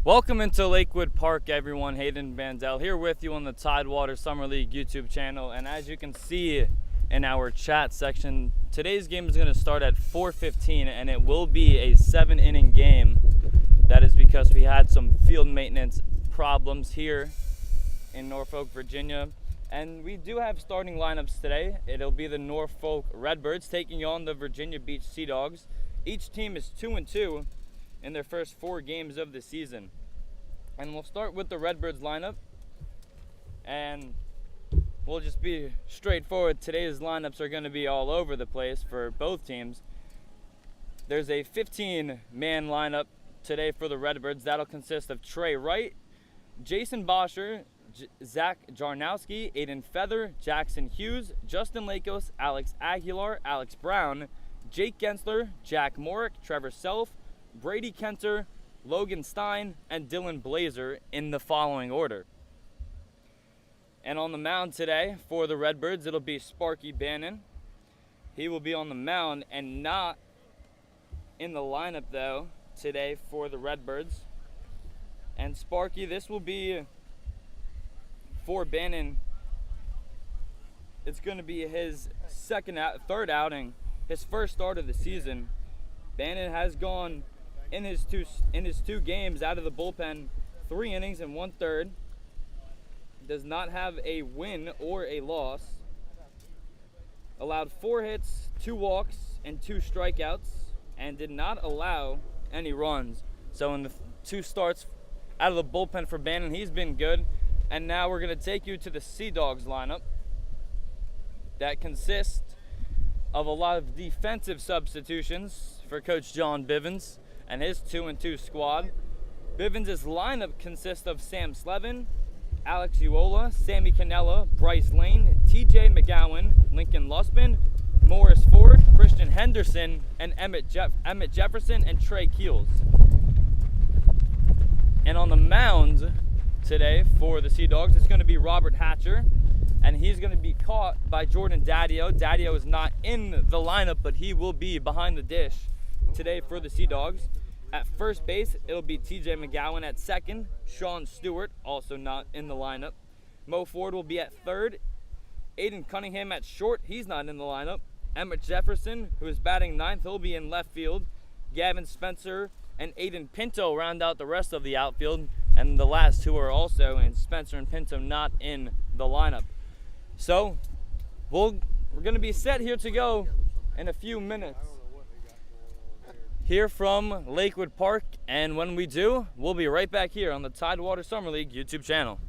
Welcome into Lakewood Park, everyone. Hayden Bandel here with you on the Tidewater Summer League YouTube channel. And as you can see in our chat section, today's game is going to start at 4:15, and it will be a 7-inning game. That is because we had some field maintenance problems here in Norfolk, Virginia. And we do have starting lineups today. It'll be the Norfolk Redbirds taking on the Virginia Beach Sea Dogs. Each team is 2-2 in their first 4 games of the season. And we'll start with the Redbirds lineup, and we'll just be straightforward. Today's lineups are going to be all over the place for both teams. There's a 15-man lineup today for the Redbirds. That'll consist of Trey Wright, Jason Bosher, Zach Jarnowski, Aiden Feather, Jackson Hughes, Justin Lakos, Alex Aguilar, Alex Brown, Jake Gensler, Jack Morick, Trevor Self, Brady Kenter, Logan Stein, and Dylan Blazer in the following order. And on the mound today for the Redbirds, it'll be Sparky Bannon. He will be on the mound and not in the lineup, though, today for the Redbirds. And Sparky, this will be for Bannon. It's going to be his third outing, his first start of the season. Bannon has gone in his two games out of the bullpen 3 innings and 1/3. Does not have a win or a loss. Allowed 4 hits, 2 walks, and 2 strikeouts, and did not allow any runs. So in the 2 starts out of the bullpen for Bannon, he's been good. And now we're going to take you to the Sea Dogs lineup that consists of a lot of defensive substitutions for Coach John Bivens and his 2-2 squad. Bivens' lineup consists of Sam Slevin, Alex Uola, Sammy Cannella, Bryce Lane, TJ McGowan, Lincoln Lusman, Morris Ford, Christian Henderson, and Emmett Jefferson and Trey Keels. And on the mound today for the Sea Dogs, it's going to be Robert Hatcher, and he's going to be caught by Jordan Daddio. Daddio is not in the lineup, but he will be behind the dish today for the Sea Dogs. At first base, it'll be TJ McGowan. At second, Sean Stewart, also not in the lineup. Mo Ford will be at third. Aiden Cunningham at short, he's not in the lineup. Emmett Jefferson, who is batting ninth, he'll be in left field. Gavin Spencer and Aiden Pinto round out the rest of the outfield. And the last 2 are also in, Spencer and Pinto, not in the lineup. So, we're going to be set here to go in a few minutes here from Lakewood Park, and when we do, we'll be right back here on the Tidewater Summer League YouTube channel.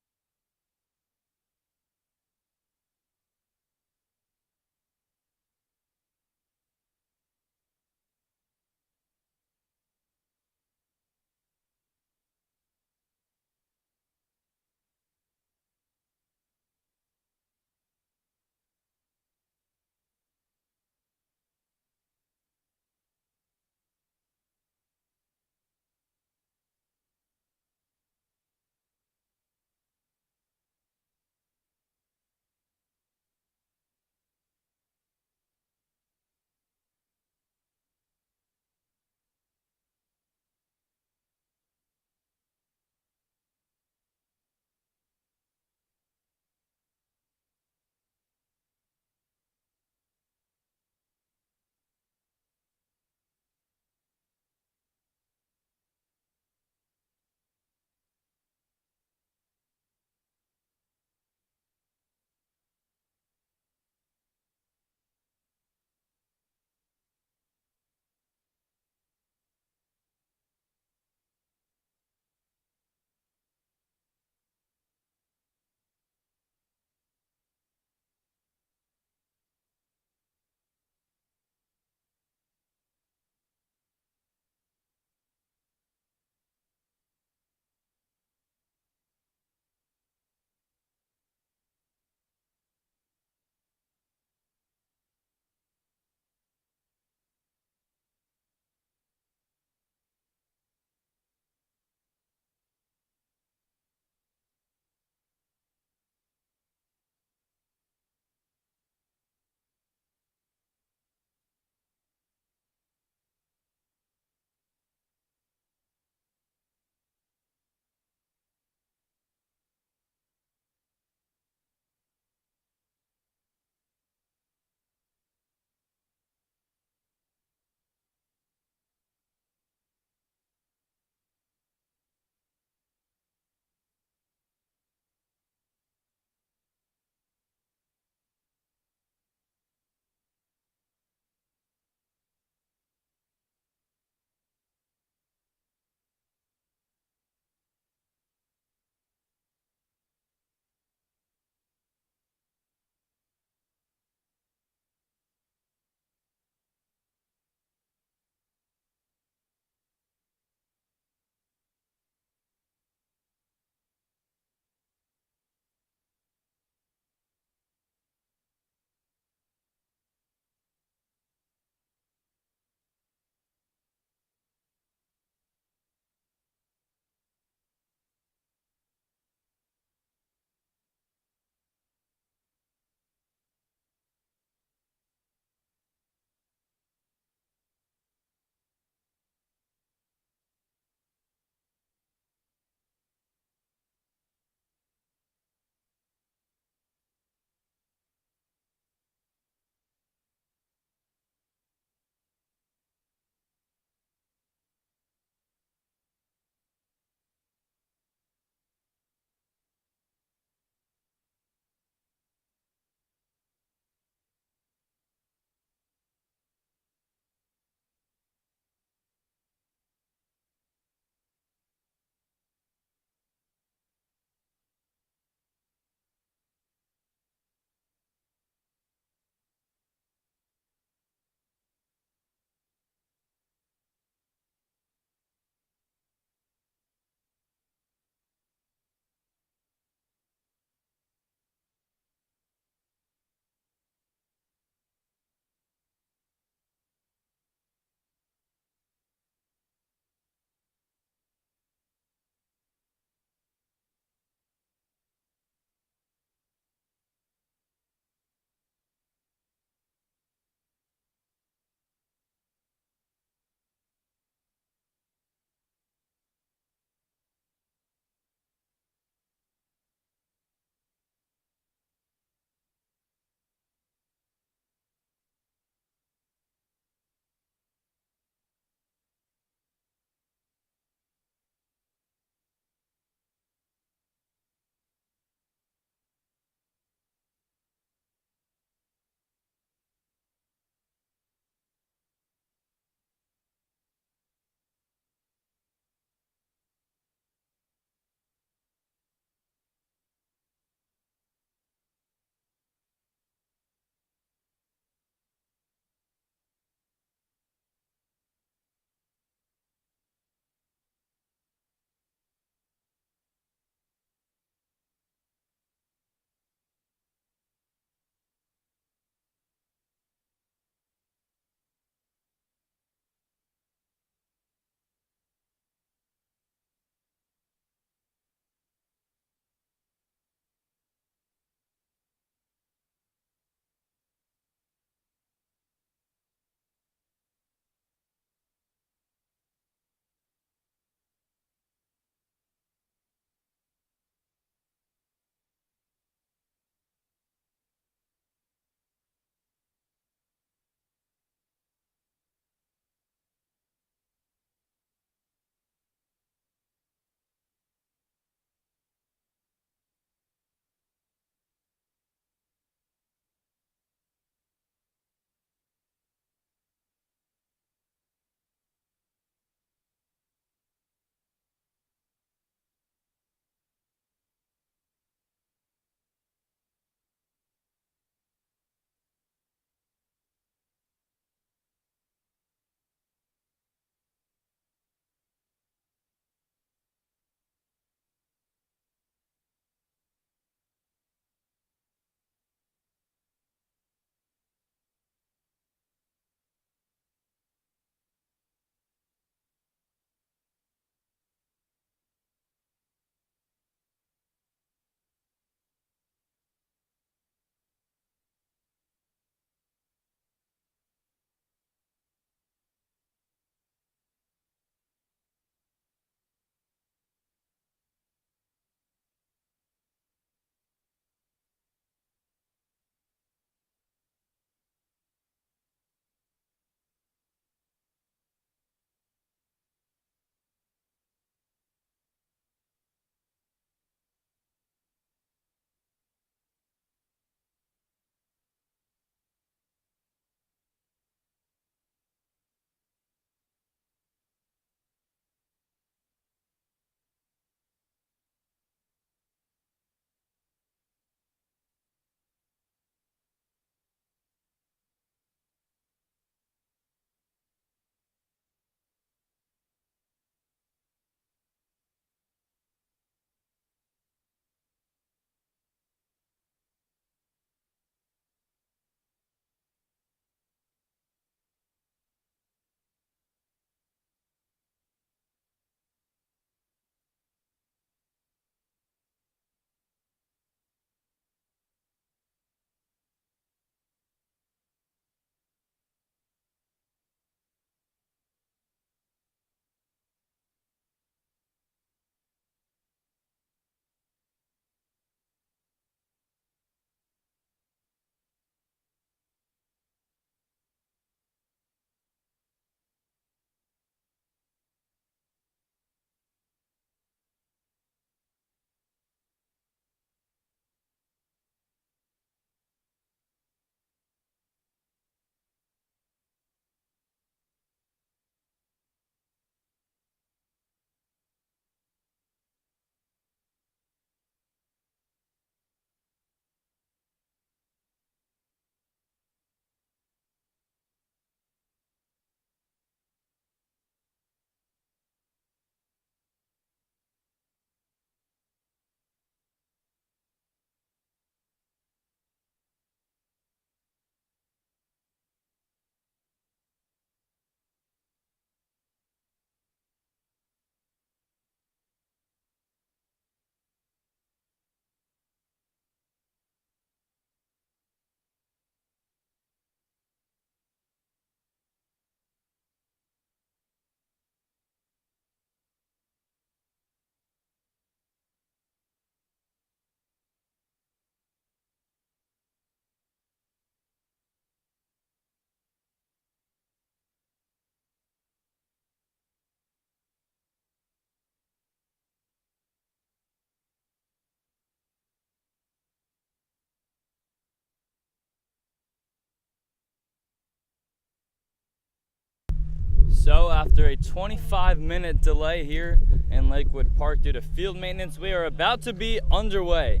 So after a 25-minute delay here in Lakewood Park due to field maintenance, we are about to be underway.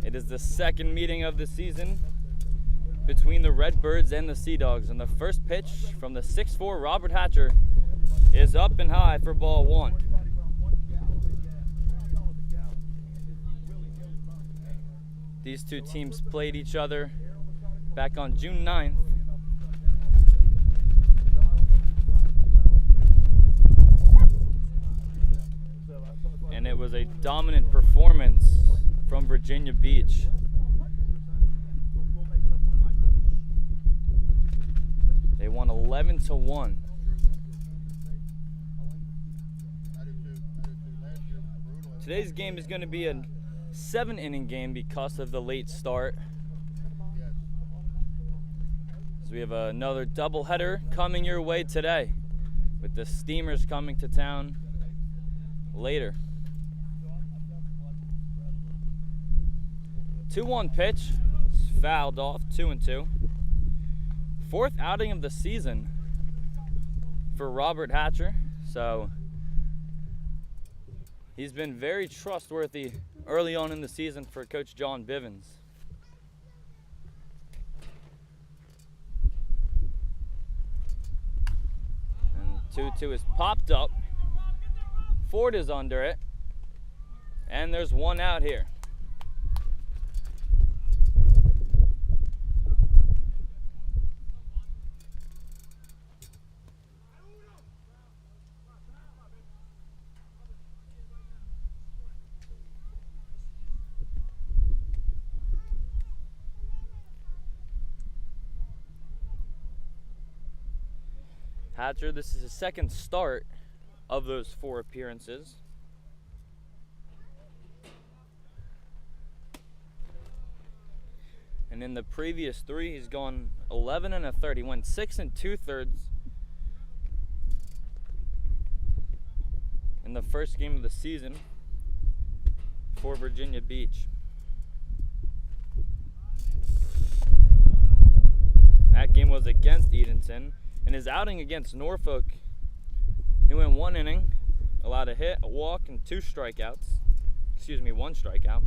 It is the second meeting of the season between the Redbirds and the Sea Dogs, and the first pitch from the 6'4" Robert Hatcher is up and high for ball one. These two teams played each other back on June 9th. And it was a dominant performance from Virginia Beach. They won 11-1. Today's game is going to be a 7-inning game because of the late start. So we have another doubleheader coming your way today, with the Steamers coming to town later. 2-1 pitch, it's fouled off, 2-2. Fourth outing of the season for Robert Hatcher, so he's been very trustworthy early on in the season for Coach John Bivens. And 2-2 is popped up. Ford is under it, and there's one out here. Hatcher, this is his second start of those 4 appearances. And in the previous 3, he's gone 11 1/3. He went 6 2/3 in the first game of the season for Virginia Beach. That game was against Edenton. In his outing against Norfolk, he went 1 inning, allowed a hit, a walk, and 2 strikeouts. Excuse me, 1 strikeout.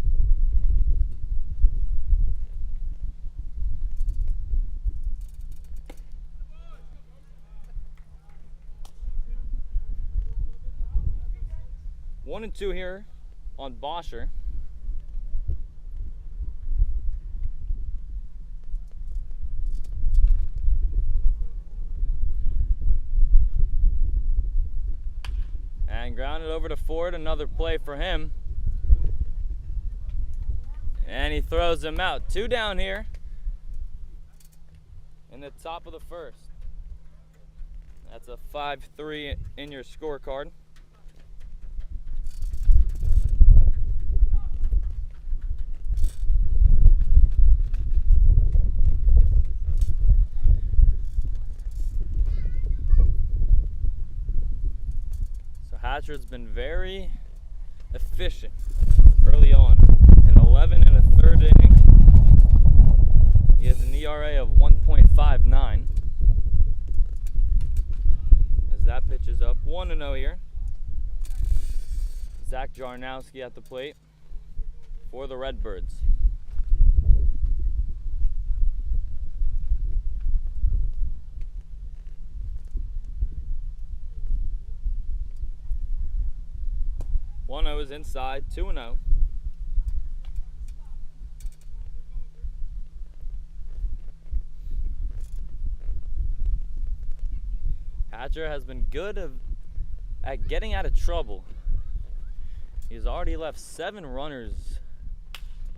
One and 2 here on Boscher. And grounded over to Ford, another play for him. And he throws him out. 2 down here in the top of the first. That's a 5-3 in your scorecard. Hatcher's been very efficient early on. An 11 1/3 inning. He has an ERA of 1.59. As that pitch is up, 1-0 here. Zach Jarnowski at the plate for the Redbirds. One 0 is inside, 2-0. Hatcher has been good at getting out of trouble. He's already left 7 runners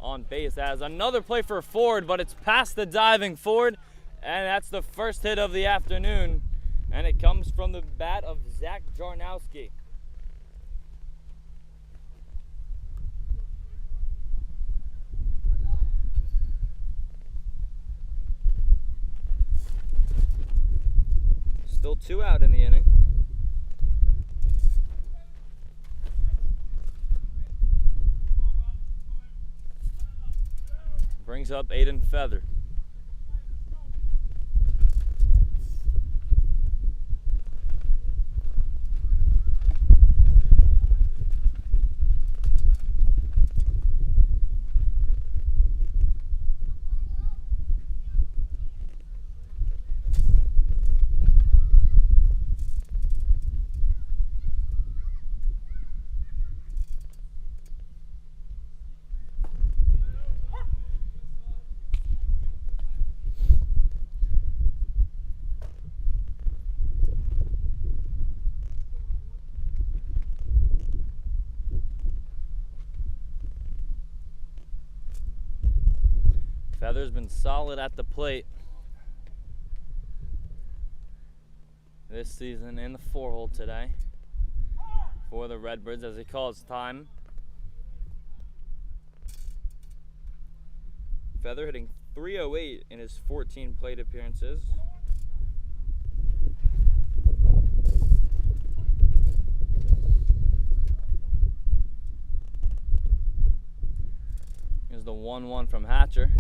on base. Has another play for Ford, but it's past the diving Ford, and that's the first hit of the afternoon, and it comes from the bat of Zach Jarnowski. Still 2 out in the inning. Brings up Aiden Feather. Feather's been solid at the plate this season in the 4-hole today for the Redbirds as he calls time. Feather hitting .308 in his 14 plate appearances. Here's the 1-1 from Hatcher.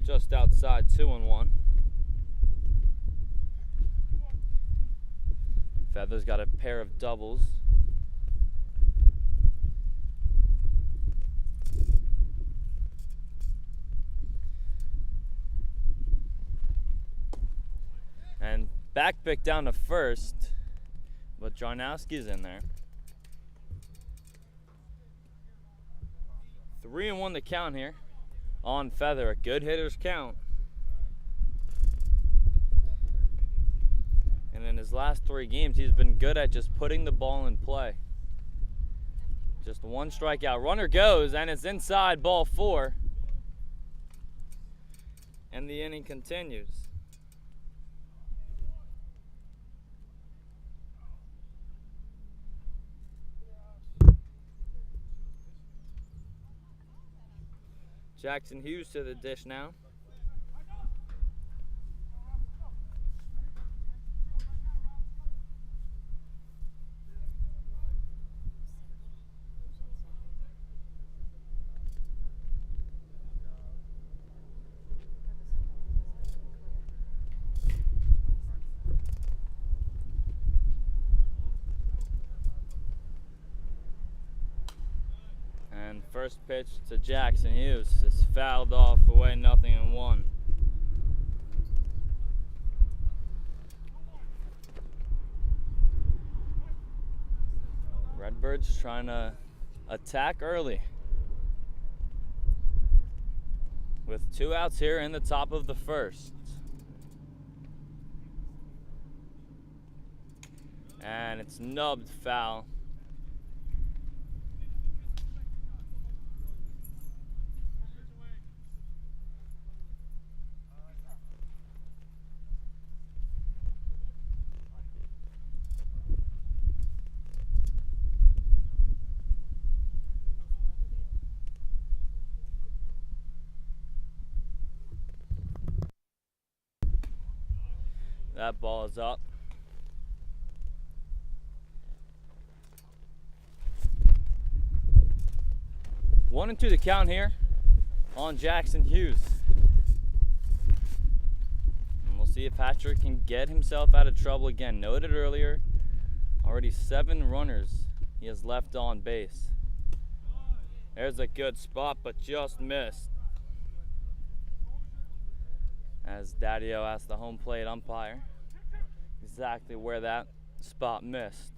Just outside 2-1. Feather's got a pair of doubles. And back pick down to first, but Jarnowski's in there. 3-1 to count here on Feather. A good hitter's count. And in his last 3 games, he's been good at just putting the ball in play. Just 1 strikeout. Runner goes, and it's inside, ball 4. And the inning continues. Jackson Hughes to the dish now. And first pitch to Jackson Hughes is fouled off away, 0-1. Redbirds trying to attack early with 2 outs here in the top of the first. And it's nubbed foul. That ball is up. One and 2 to count here on Jackson Hughes. And we'll see if Hatcher can get himself out of trouble again. Noted earlier, already 7 runners he has left on base. There's a good spot, but just missed. As Daddio asked the home plate umpire exactly where that spot missed.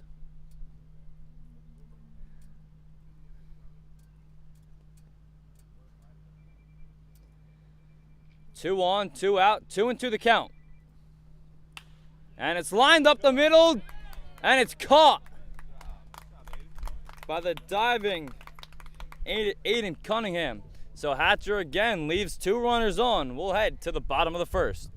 Two on, 2 out, 2 and 2 the count. And it's lined up the middle, and it's caught by the diving Aiden Cunningham. So Hatcher again leaves 2 runners on. We'll head to the bottom of the first.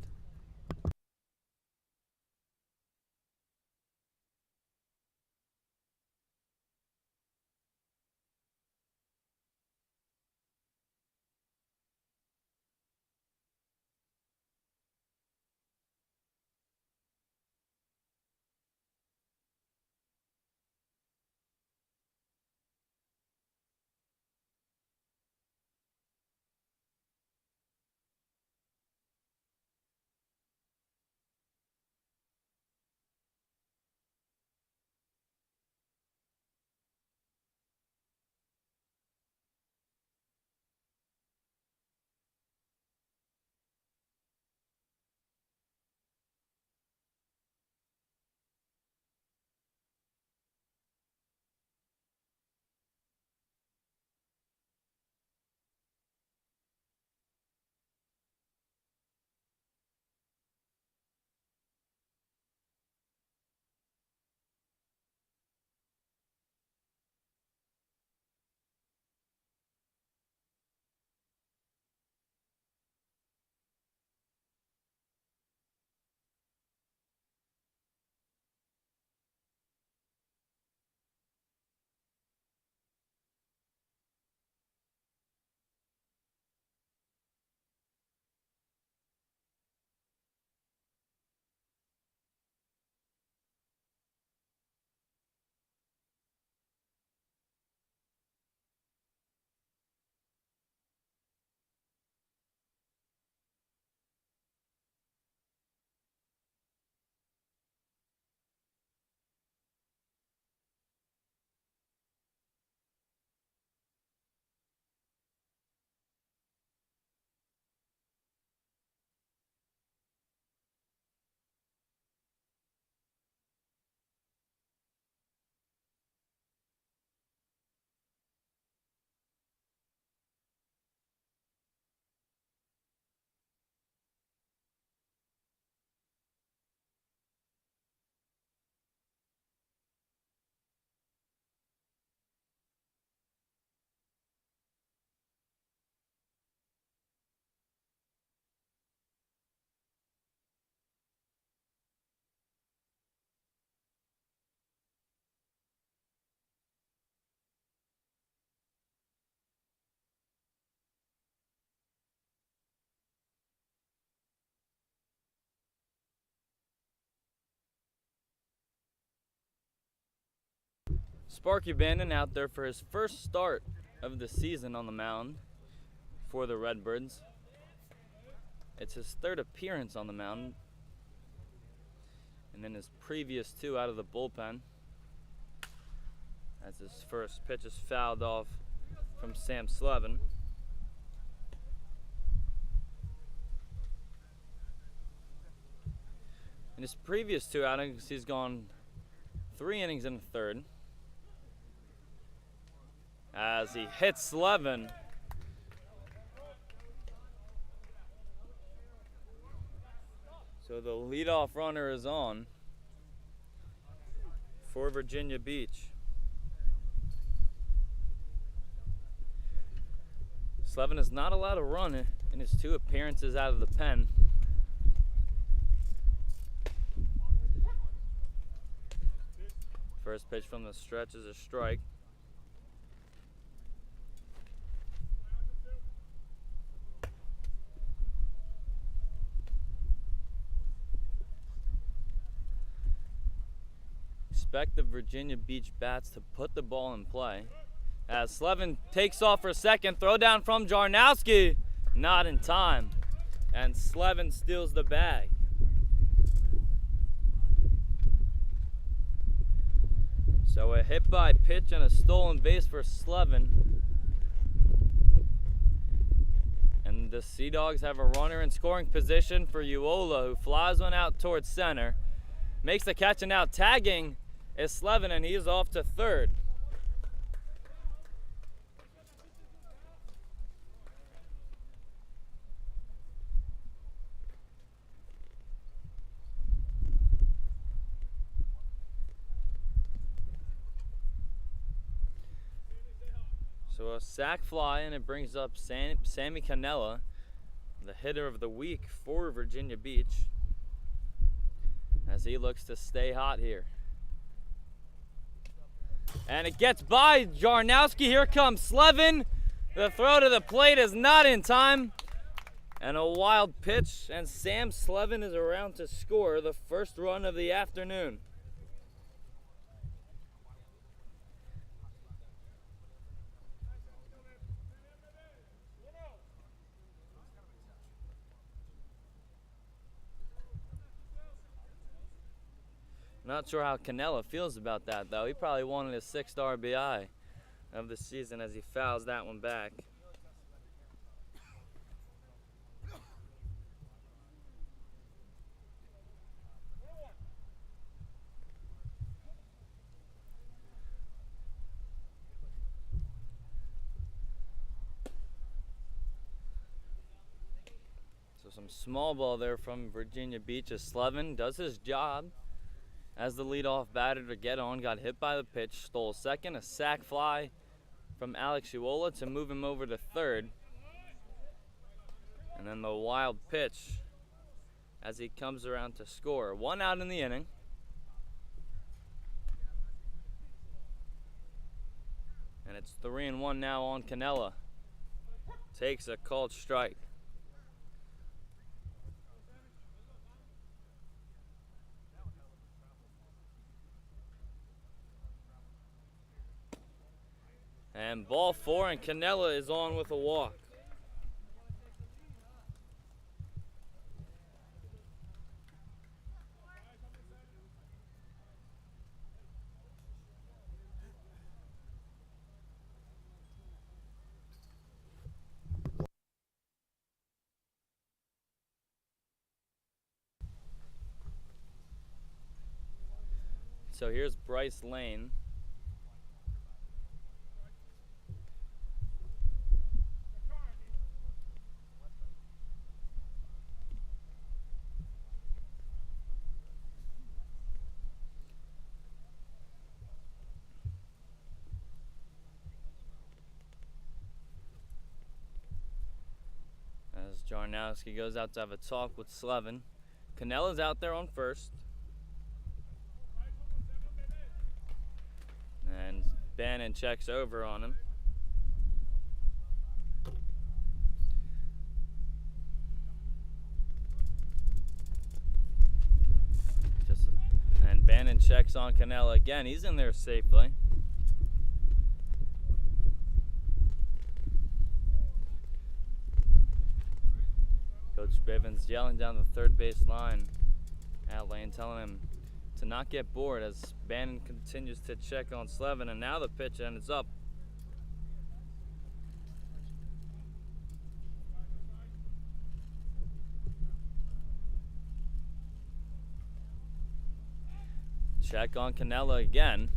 Sparky Bannon out there for his first start of the season on the mound for the Redbirds. It's his third appearance on the mound, and then his previous 2 out of the bullpen, as his first pitch is fouled off from Sam Slevin. In his previous 2 outings, he's gone 3 innings in the third, as he hits Slevin. So the leadoff runner is on for Virginia Beach. Slevin is not allowed to run in his 2 appearances out of the pen. First pitch from the stretch is a strike. Expect the Virginia Beach bats to put the ball in play. As Slevin takes off for second, throw down from Jarnowski, not in time, and Slevin steals the bag. So a hit by pitch and a stolen base for Slevin. And the Sea Dogs have a runner in scoring position for Uola, who flies one out towards center. Makes the catch, and now tagging is Slevin, and he is off to third. So a sac fly, and it brings up Sammy Cannella, the hitter of the week for Virginia Beach, as he looks to stay hot here. And it gets by Jarnowski. Here comes Slevin. The throw to the plate is not in time. And a wild pitch, and Sam Slevin is around to score the first run of the afternoon. Not sure how Cannella feels about that, though. He probably wanted his 6th RBI of the season as he fouls that one back. So some small ball there from Virginia Beach as Slevin does his job as the leadoff batter to get on. Got hit by the pitch, stole second, a sac fly from Alex Uola to move him over to third. And then the wild pitch as he comes around to score. 1 out in the inning. And it's 3-1 now on Cannella. Takes a called strike. And ball 4, and Cannella is on with a walk. So here's Bryce Lane. As Jarnowski goes out to have a talk with Slevin. Cannella's out there on first. And Bannon checks over on him. And Bannon checks on Cannella again. He's in there safely. Coach Bivens yelling down the third base line at Lane, telling him to not get bored as Bannon continues to check on Slevin, and now the pitch ends up. Check on Cannella again.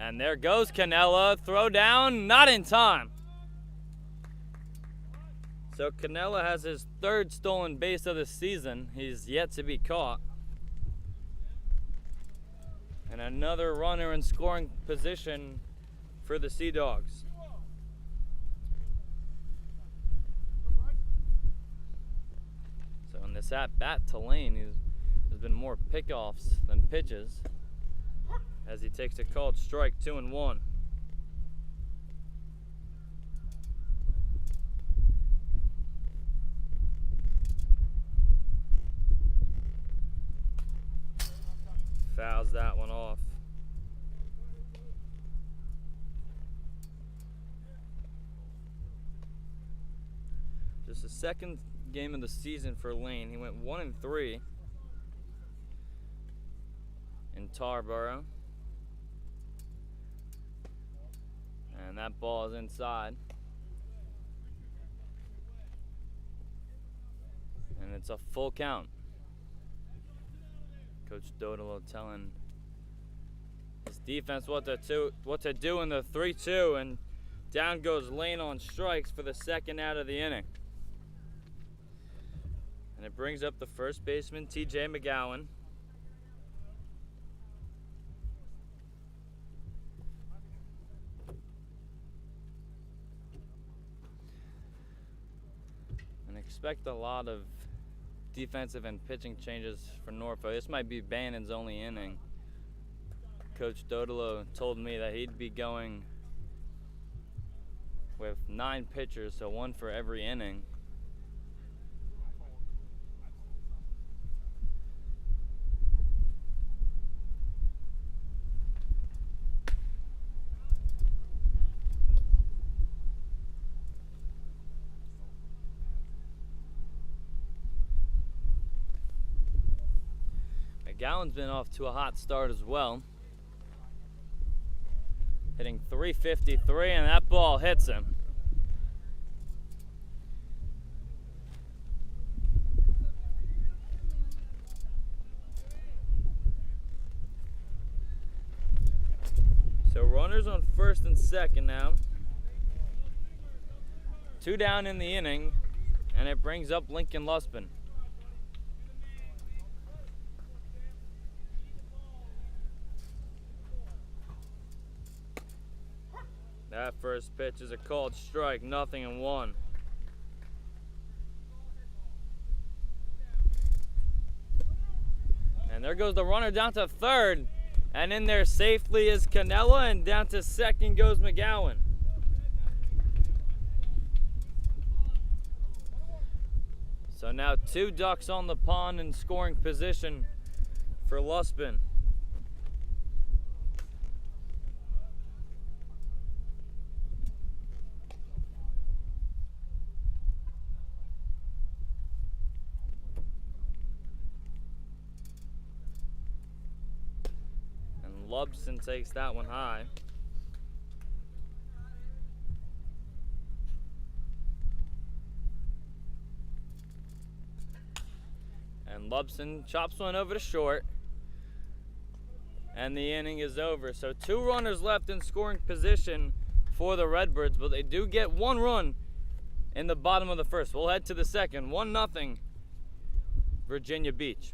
And there goes Cannella. Throw down, not in time. So Cannella has his third stolen base of the season. He's yet to be caught. And another runner in scoring position for the Sea Dogs. So in this at-bat to Lane, there's been more pickoffs than pitches as he takes a called strike, 2-1. Fouls that one off. Just the second game of the season for Lane. He went 1-3 in Tarboro. And that ball is inside. And it's a full count. Coach Dodolo telling his defense what to do in the 3-2, and down goes Lane on strikes for the second out of the inning. And it brings up the first baseman, TJ McGowan. And expect a lot of defensive and pitching changes for Norfolk. This might be Bannon's only inning. Coach Dodolo told me that he'd be going with 9 pitchers, so 1 for every inning. McGowan's been off to a hot start as well. Hitting .353, and that ball hits him. So runners on first and second now. 2 down in the inning, and it brings up Lincoln Luspin. That first pitch is a called strike, 0-1. And there goes the runner down to third. And in there safely is Cannella, and down to second goes McGowan. So now 2 ducks on the pond in scoring position for Luspin. Lubson takes that one high. And Lubson chops one over to short. And the inning is over. So 2 runners left in scoring position for the Redbirds, but they do get 1 run in the bottom of the first. We'll head to the second. 1-0 Virginia Beach.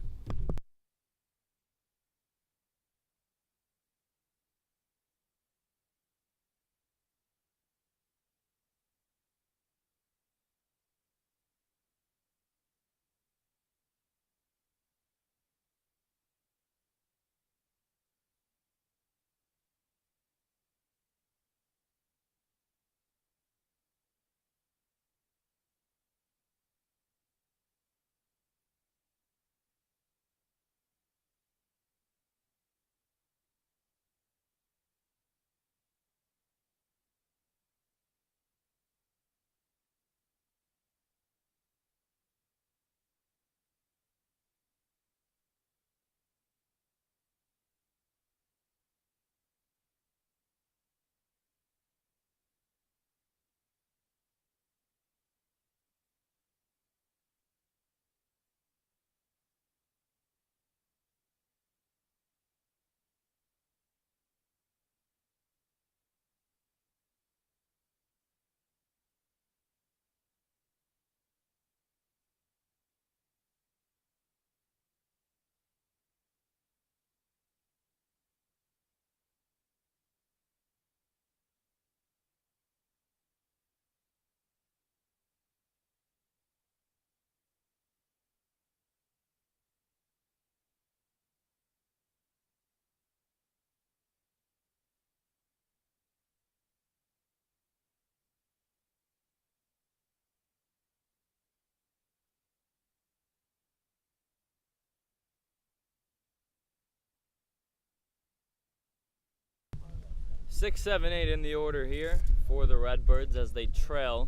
6, 7, 8 in the order here for the Redbirds as they trail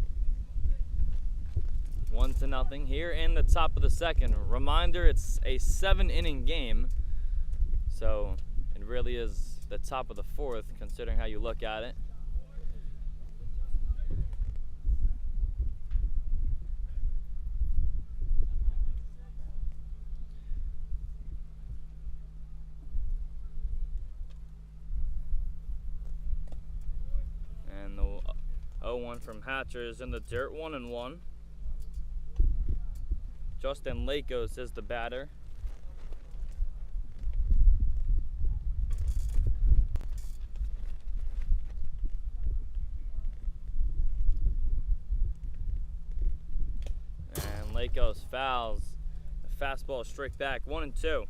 1-0 here in the top of the second. Reminder, it's a 7-inning game, so it really is the top of the fourth considering how you look at it. And the 0-1 from Hatcher is in the dirt, 1-1. Justin Lakos is the batter. And Lakos fouls. The fastball straight back, 1-2.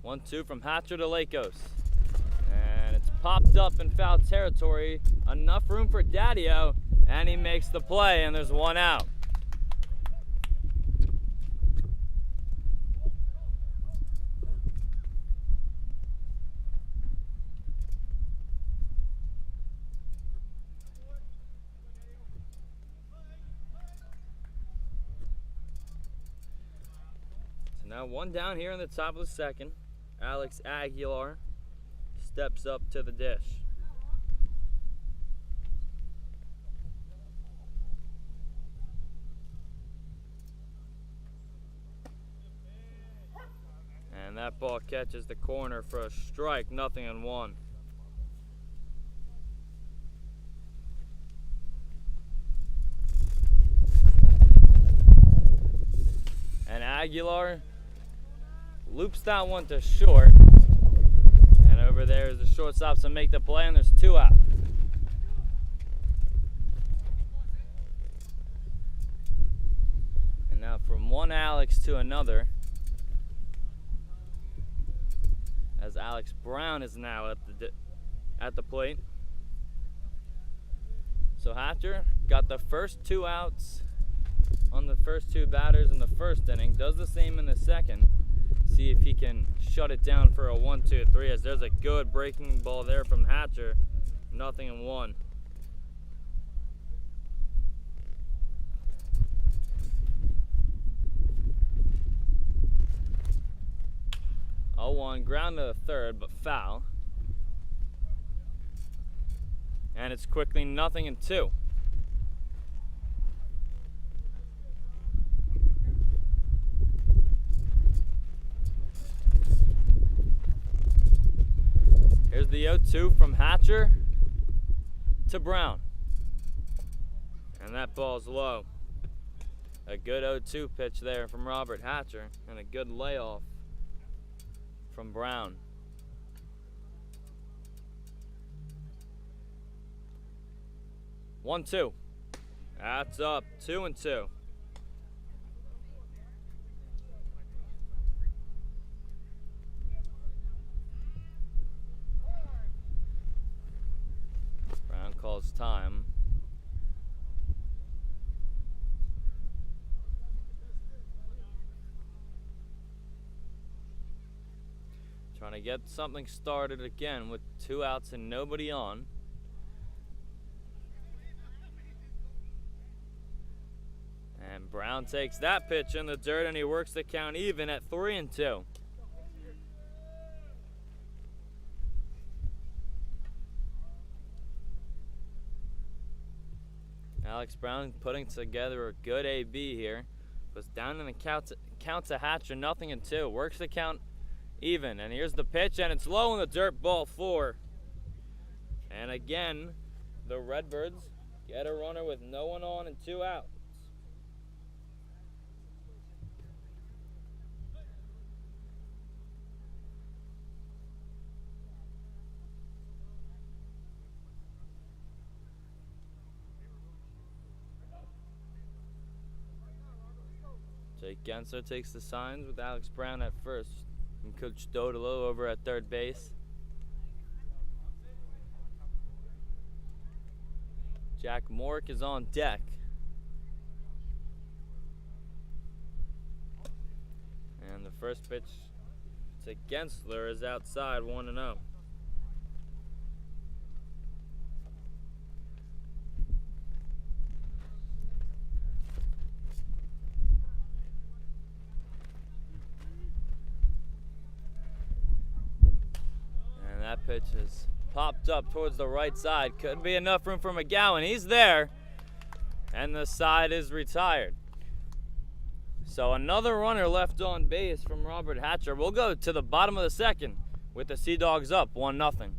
One, two from Hatcher to Lakos. And it's popped up in foul territory. Enough room for Daddio, and he makes the play, and there's one out. So now one down here in the top of the second. Alex Aguilar steps up to the dish. And that ball catches the corner for a strike, 0-1. And Aguilar loops that one to short, and over there is the shortstop to make the play, and there's 2 out. And now from one Alex to another, as Alex Brown is now at the plate. So Hatcher got the first 2 outs on the first 2 batters in the first inning, does the same in the second. See if he can shut it down for a 1-2-3, as there's a good breaking ball there from Hatcher. 0-1. Oh, 1 ground to the third, but foul. And it's quickly 0-2. Here's the 0-2 from Hatcher to Brown. And that ball's low. A good 0-2 pitch there from Robert Hatcher, and a good layoff from Brown. One, 2. That's up, 2-2. Brown calls time. Trying to get something started again with 2 outs and nobody on. And Brown takes that pitch in the dirt, and he works the count even at 3-2. Alex Brown putting together a good AB here. Was down in the count to Hatcher, 0-2. Works the count even, and here's the pitch, and it's low in the dirt, ball 4. And again, the Redbirds get a runner with no one on and 2 outs. Jake Genso takes the signs with Alex Brown at first, and Coach Dodolo over at third base. Jack Mork is on deck. And the first pitch to Gensler is outside, 1-0. And that pitch is popped up towards the right side. Could be enough room for McGowan. He's there. And the side is retired. So another runner left on base from Robert Hatcher. We'll go to the bottom of the second with the Sea Dogs up 1-0.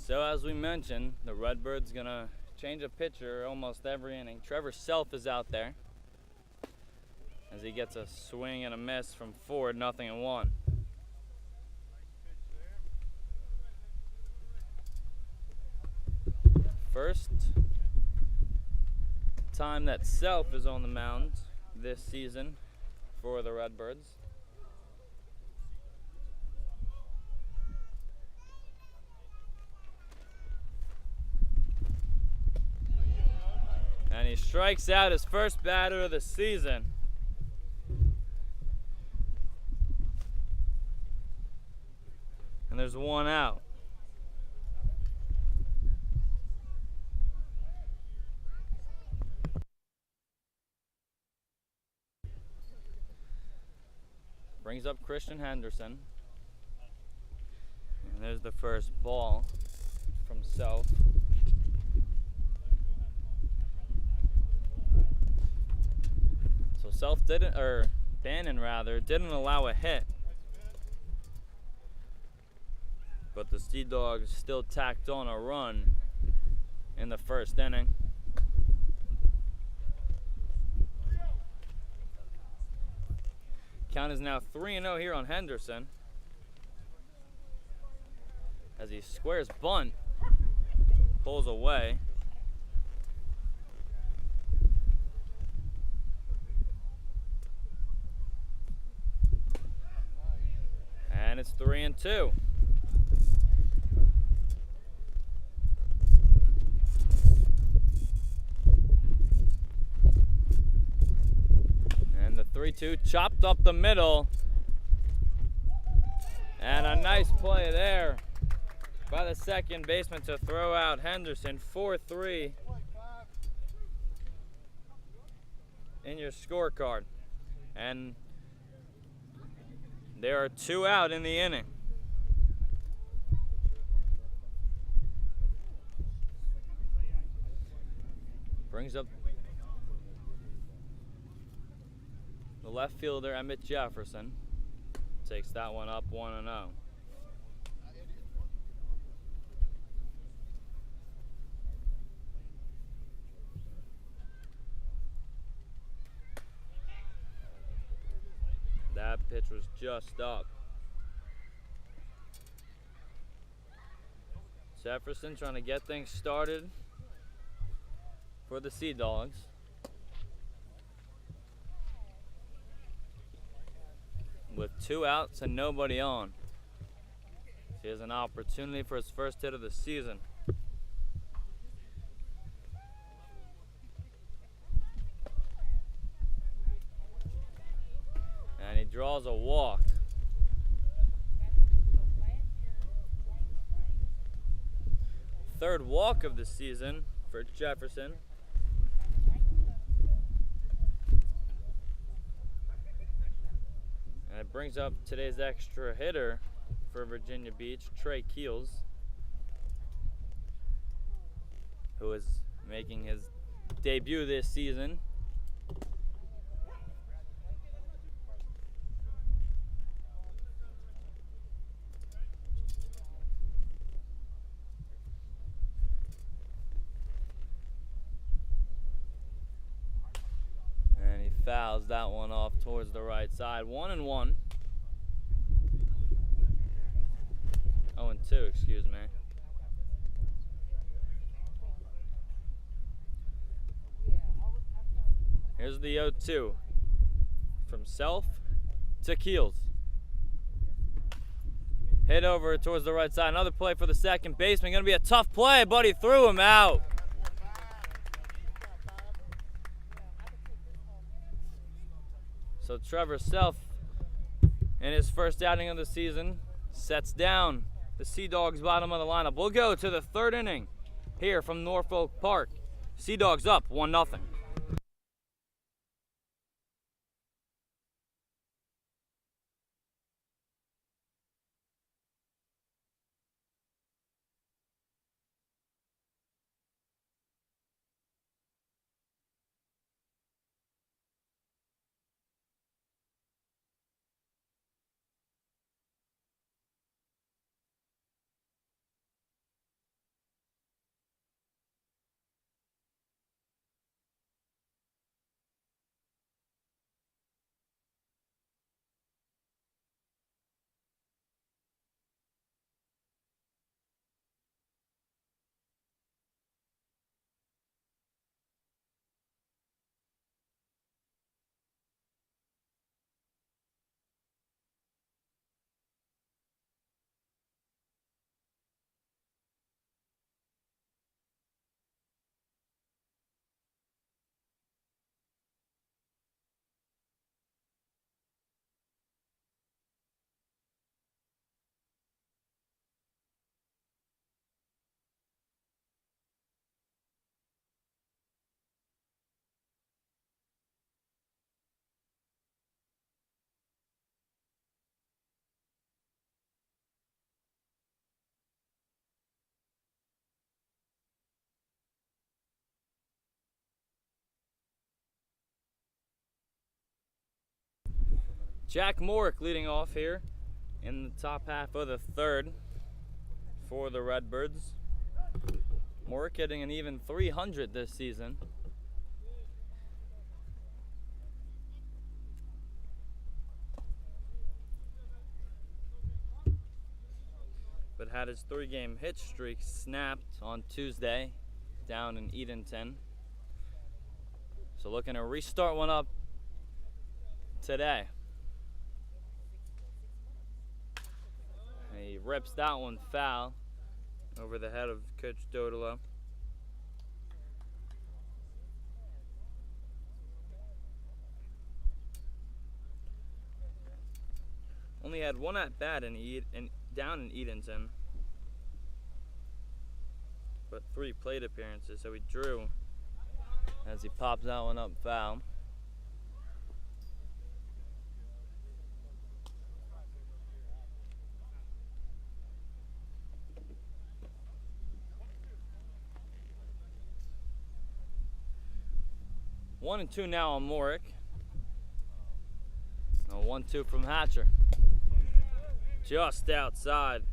So as we mentioned, the Redbirds gonna change a pitcher almost every inning. Trevor Self is out there as he gets a swing and a miss from Ford, 0-1. First time that Self is on the mound this season for the Redbirds. And he strikes out his first batter of the season. And there's one out. Brings up Christian Henderson. And there's the first ball from Self. So Self didn't, or Bannon rather, didn't allow a hit. But the Sea Dogs still tacked on a run in the first inning. Count is now 3-0 here on Henderson as he squares bunt, pulls away. And it's 3-2. And the 2, chopped up the middle. And a nice play there by the second baseman to throw out Henderson. 4-3 in your scorecard. And there are 2 out in the inning. Brings up the left fielder, Emmett Jefferson. Takes that one up 1-0. That pitch was just up. Jefferson trying to get things started for the Sea Dogs. With 2 outs and nobody on. He has an opportunity for his first hit of the season. And he draws a walk. Third walk of the season for Jefferson. And it brings up today's extra hitter for Virginia Beach, Trey Keels, who is making his debut this season. And he fouls that one off towards the right side. 1-1. 0-2, excuse me. Here's the 0-2. From Self to Keels. Hit over towards the right side. Another play for the second baseman. Going to be a tough play, but he threw him out. So Trevor Self, in his first outing of the season, sets down the Sea Dogs bottom of the lineup. We'll go to the 3rd inning here from Norfolk Park. Sea Dogs up 1-0. Jack Morrick leading off here in the top half of the 3rd for the Redbirds. Morrick hitting an even .300 this season. But had his 3-game hit streak snapped on Tuesday down in Edenton. So looking to restart one up today. He rips that one foul over the head of Coach Dodolo. only had one at bat down in Edenton, but 3 plate appearances, so he drew as he pops that one up foul. One and 2 now on Morick. A 1-2 from Hatcher. Just outside.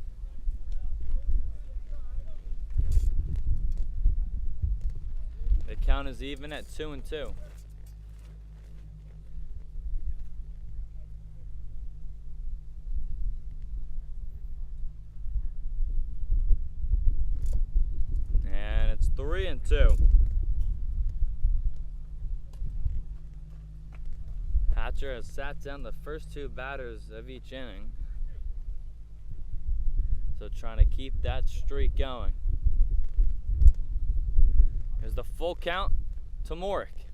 The count is even at 2-2. And it's 3-2. Hatcher has sat down the first 2 batters of each inning. So trying to keep that streak going. Here's the full count to Morick.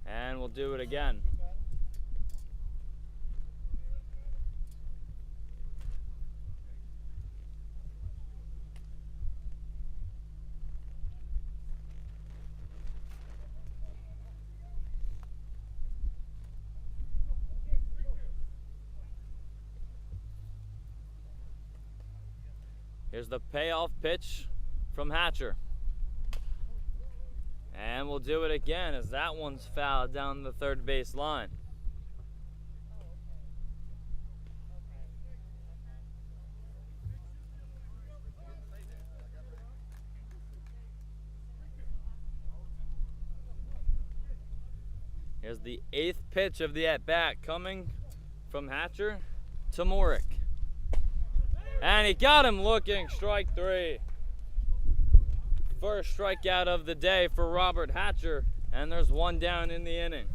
And we'll do it again. Here's the payoff pitch from Hatcher. And we'll do it again as that one's fouled down the third base line. Here's the 8th pitch of the at-bat coming from Hatcher to Morick. And he got him looking, strike 3. First strikeout of the day for Robert Hatcher, and there's 1 down in the inning.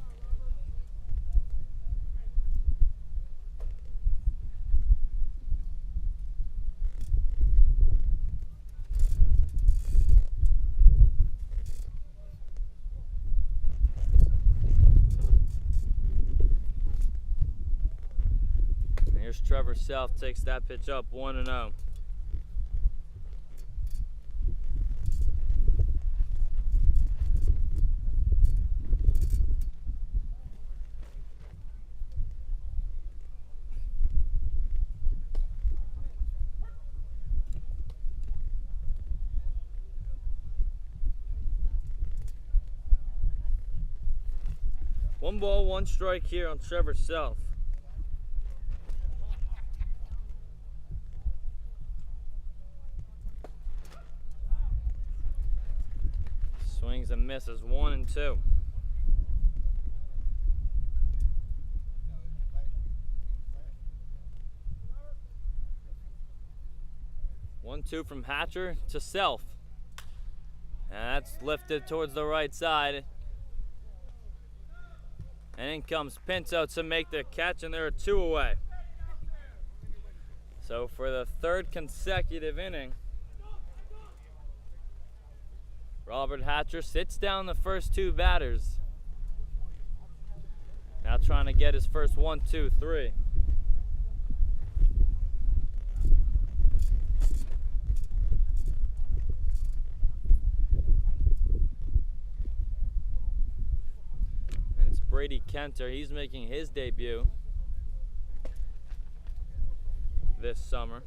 Here's Trevor Self, takes that pitch up 1-0. One ball, 1 strike here on Trevor Self. Swings and misses, 1-2. One, 2 from Hatcher to Self. And that's lifted towards the right side. And in comes Pinto to make the catch, and there are 2 away. So for the 3rd consecutive inning, Robert Hatcher sits down the first 2 batters. Now trying to get his first 1, 2, 3. And it's Brady Kenter. He's making his debut this summer.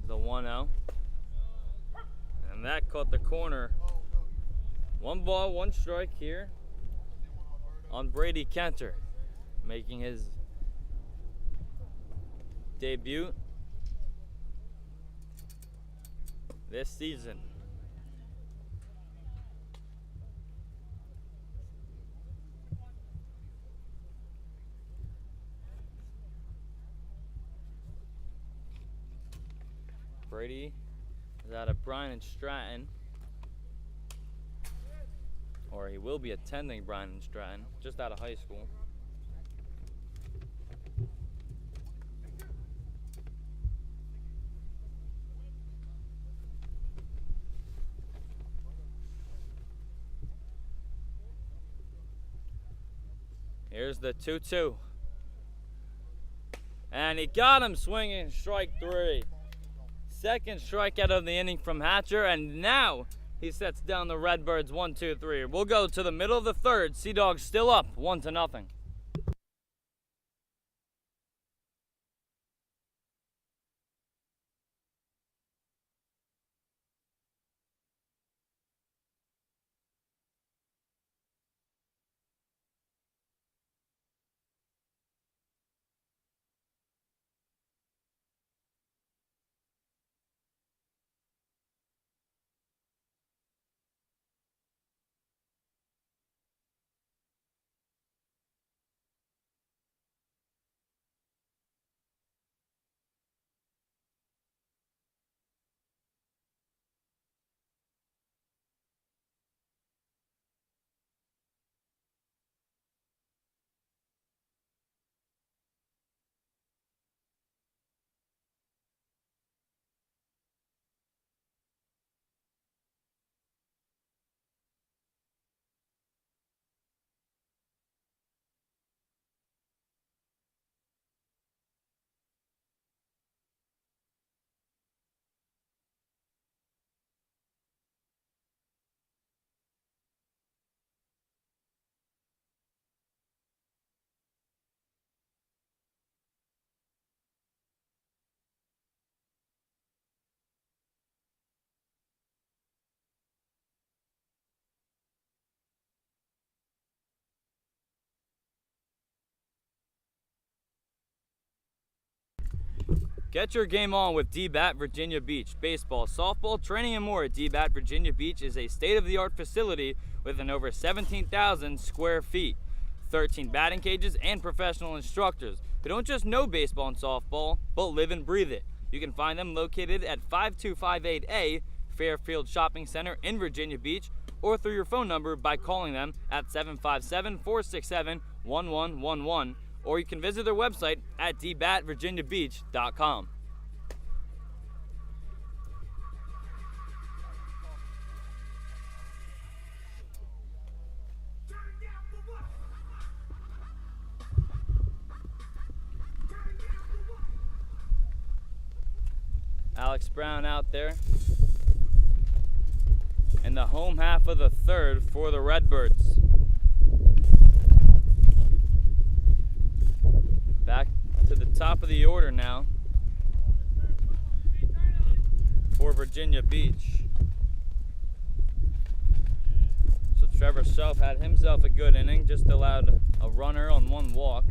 The 1-0. And that caught the corner. 1 ball, 1 strike here on Brady Kenter, making his debut this season. Brady is out of Bryan and Stratton, or he will be attending Bryan and Stratton, just out of high school. Here's the 2-2. And he got him swinging, strike 3. Second strikeout of the inning from Hatcher, and now he sets down the Redbirds 1-2-3. We'll go to the middle of the third. Sea Dogs still up 1-0. Get your game on with D-Bat Virginia Beach. Baseball, softball, training, and more. D-Bat Virginia Beach is a state-of-the-art facility with an over 17,000 square feet, 13 batting cages, and professional instructors who don't just know baseball and softball, but live and breathe it. You can find them located at 5258A Fairfield Shopping Center in Virginia Beach, or through your phone number by calling them at 757-467-1111. Or you can visit their website at dbatvirginiabeach.com. Alex Brown out there in the home half of the third for the Redbirds. Back to the top of the order now for Virginia Beach. So Trevor Self had himself a good inning, just allowed a runner on one walk.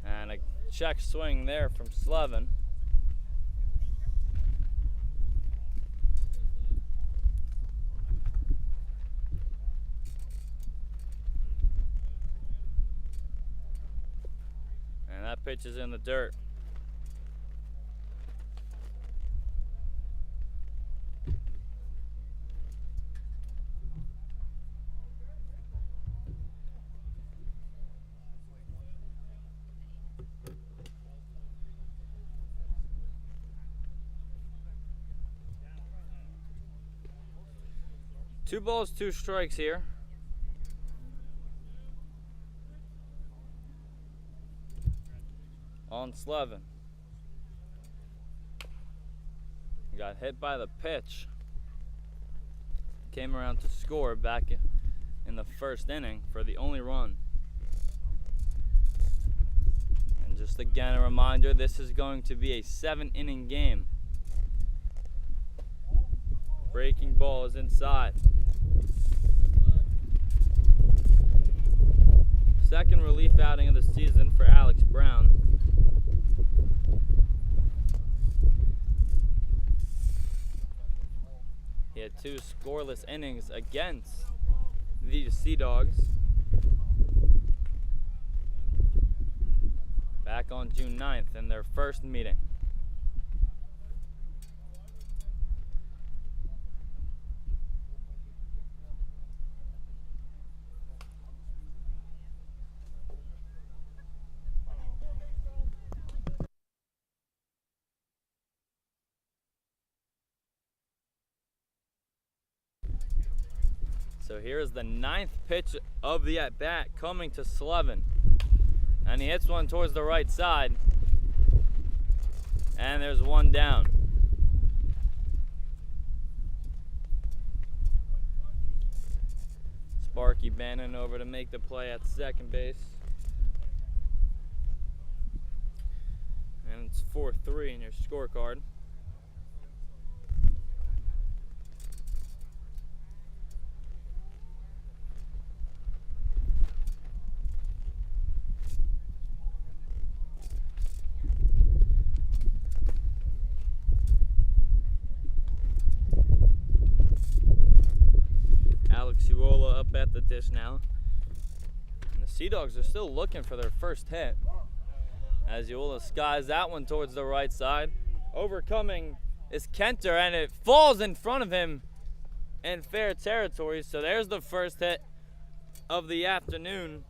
And a check swing there from Slevin. And that pitch is in the dirt. Two balls, two strikes here. On Slevin. Got hit by the pitch. Came around to score back in the first inning for the only run. And just again a reminder, this is going to be a 7-inning game. Breaking ball is inside. Second relief outing of the season for Alex Brown. He had 2 scoreless innings against the Sea Dogs back on June 9th in their first meeting. So here's the 9th pitch of the at-bat coming to Slevin. And he hits one towards the right side. And there's one down. Sparky Bannon over to make the play at second base. And it's 4-3 in your scorecard. Up at the dish now. And the Sea Dogs are still looking for their first hit. As Uola skies that one towards the right side. Overcoming is Kenter, and it falls in front of him in fair territory. So there's the first hit of the afternoon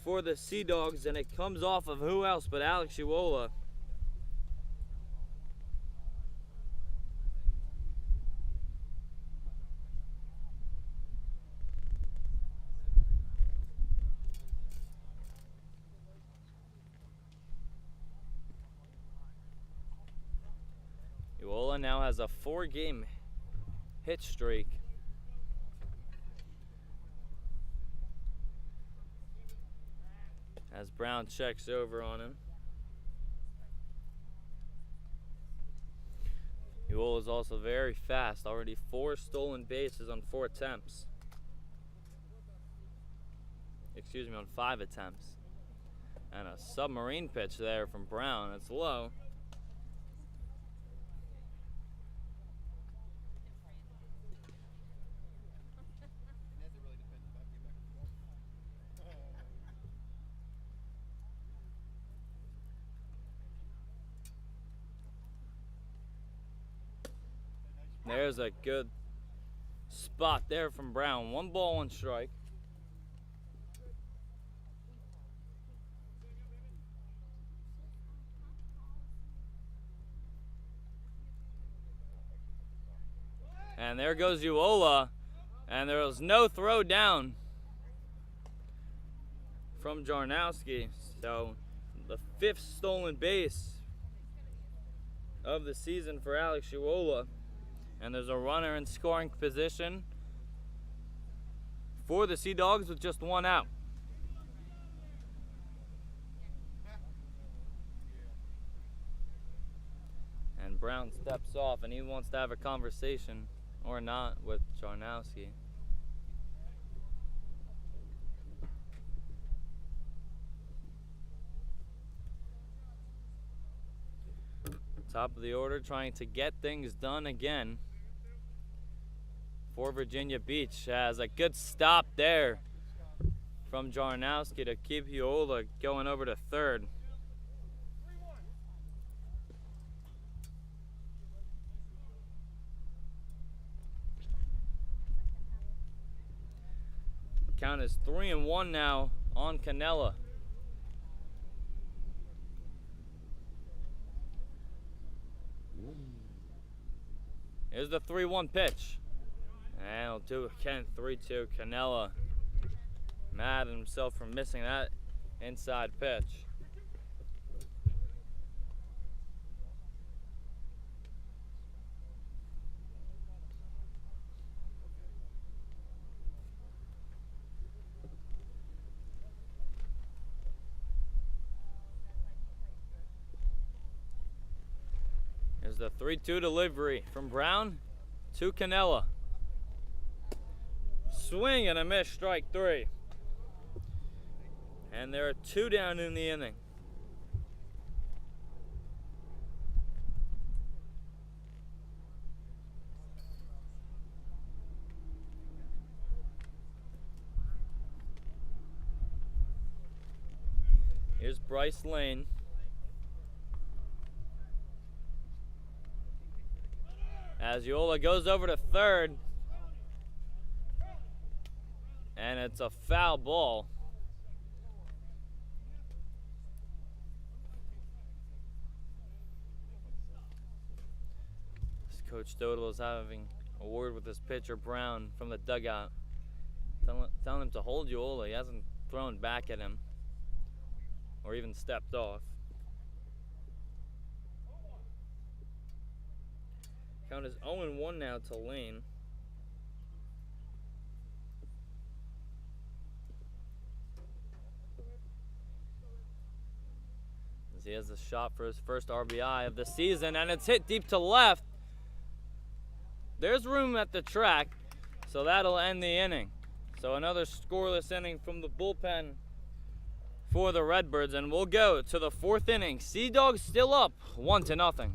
for the Sea Dogs, and it comes off of who else but Alex Uola. Uola now has a 4-game hit streak. As Brown checks over on him. Uola is also very fast, already 4 stolen bases on 4 attempts. Excuse me, on 5 attempts. And a submarine pitch there from Brown. It's low. There's a good spot there from Brown. 1 ball, 1 strike. And there goes Uola. And there was no throw down from Jarnowski. So the 5th stolen base of the season for Alex Uola. And there's a runner in scoring position for the Sea Dogs with just 1 out. And Brown steps off, and he wants to have a conversation, or not, with Jarnowski. Top of the order, trying to get things done again for Virginia Beach. Has a good stop there from Jarnowski to keep Uola going over to third. Count is 3-1 now on Canella. Here's the 3-1 pitch. And he'll do again, 3-2. Canella mad at himself for missing that inside pitch. Here's the 3-2 delivery from Brown to Canella. Swing and a miss, strike 3. And there are 2 down in the inning. Here's Bryce Lane. As Uola goes over to third. And it's a foul ball. Coach Stodel is having a word with his pitcher Brown from the dugout. telling him to hold Yola. He hasn't thrown back at him or even stepped off. Count is 0-1 now to Lane. As he has a shot for his first RBI of the season, and it's hit deep to left. There's room at the track, so that'll end the inning. So another scoreless inning from the bullpen for the Redbirds, and we'll go to the 4th inning. Sea Dogs still up 1-0.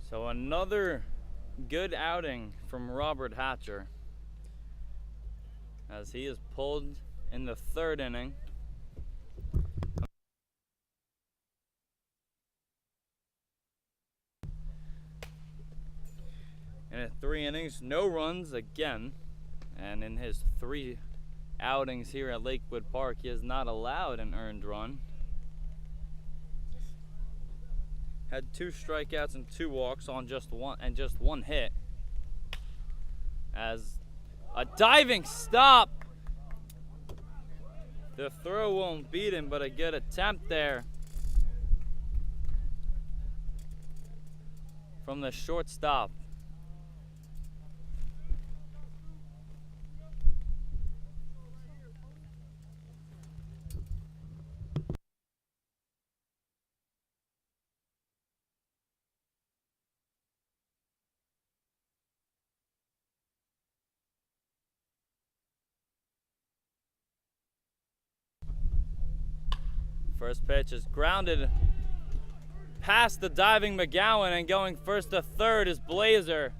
So another good outing from Robert Hatcher, as he is pulled in the 3rd inning. And in 3 innings, no runs again. And in his 3 outings here at Lakewood Park, he has not allowed an earned run. Had 2 strikeouts and 2 walks on just one hit. As a diving stop. The throw won't beat him, but a good attempt there from the shortstop. First pitch is grounded past the diving McGowan, and going first to third is Blazer.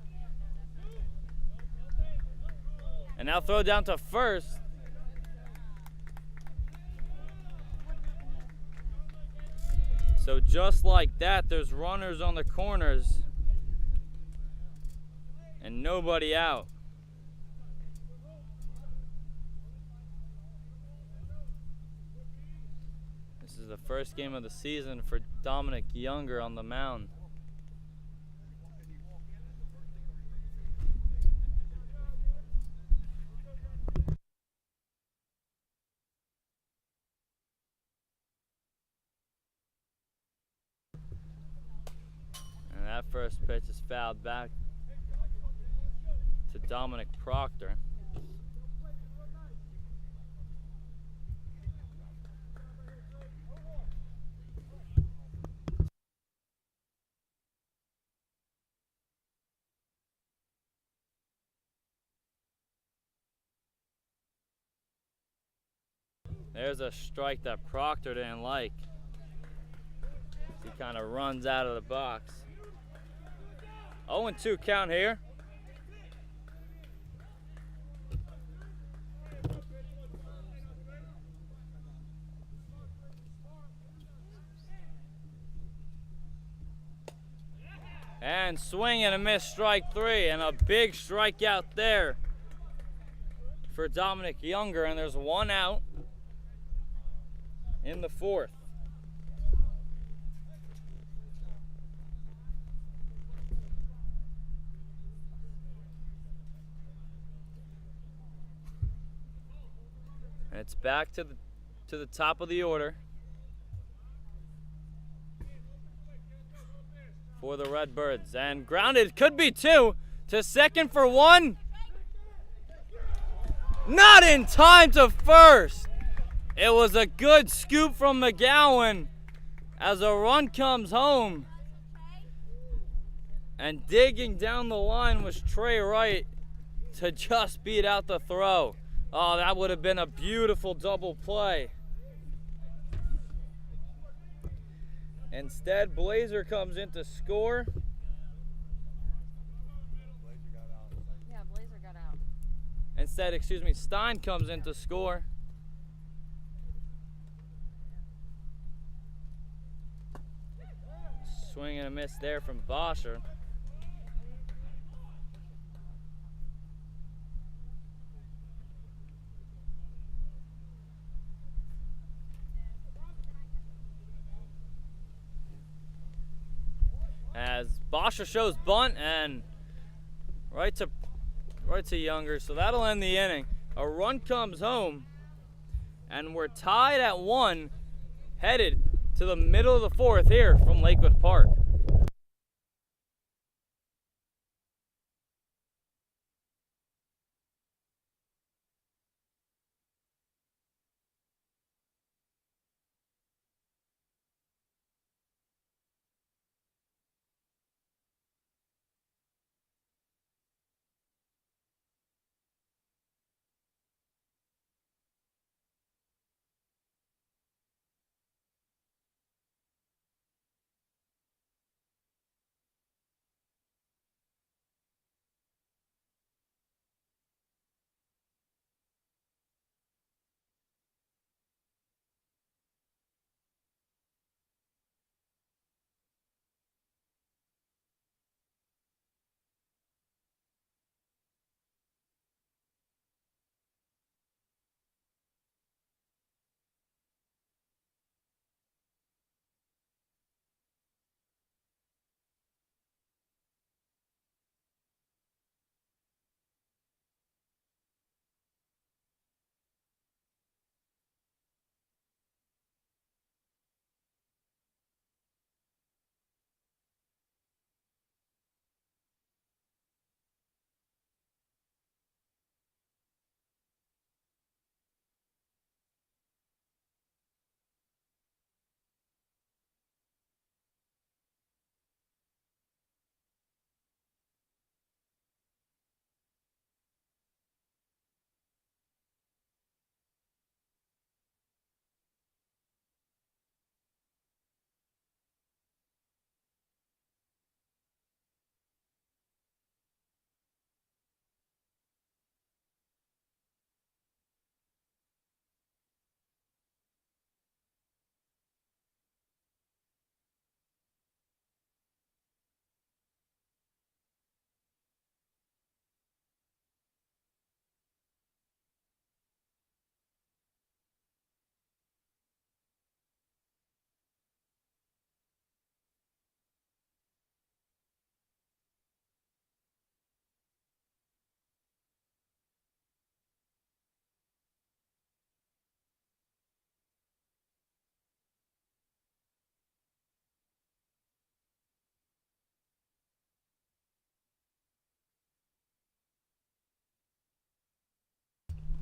And now throw down to first. So just like that, there's runners on the corners and nobody out. This is the first game of the season for Dominic Younger on the mound. And that First pitch is fouled back to Dominic Proctor. There's a strike that Proctor didn't like. He kind of runs out of the box. 0-2 count here. And swing and a miss, strike three, and a big strikeout there for Dominic Younger, and there's one out in the fourth. And it's back to the top of the order for the Redbirds, and grounded, could be two, to second for one. Not in time to first. It was a good scoop from McGowan as a run comes home. And digging down the line was Trey Wright to just beat out the throw. Oh, that would have been a beautiful double play. Instead, Blazer comes in to score. Yeah, Blazer got out. Instead, Stein comes in to score. Swing and a miss there from Bosher. As Bosher shows bunt and right to Younger, so that'll end the inning. A run comes home, and we're tied at one, headed to the middle of the fourth here from Lakewood Park.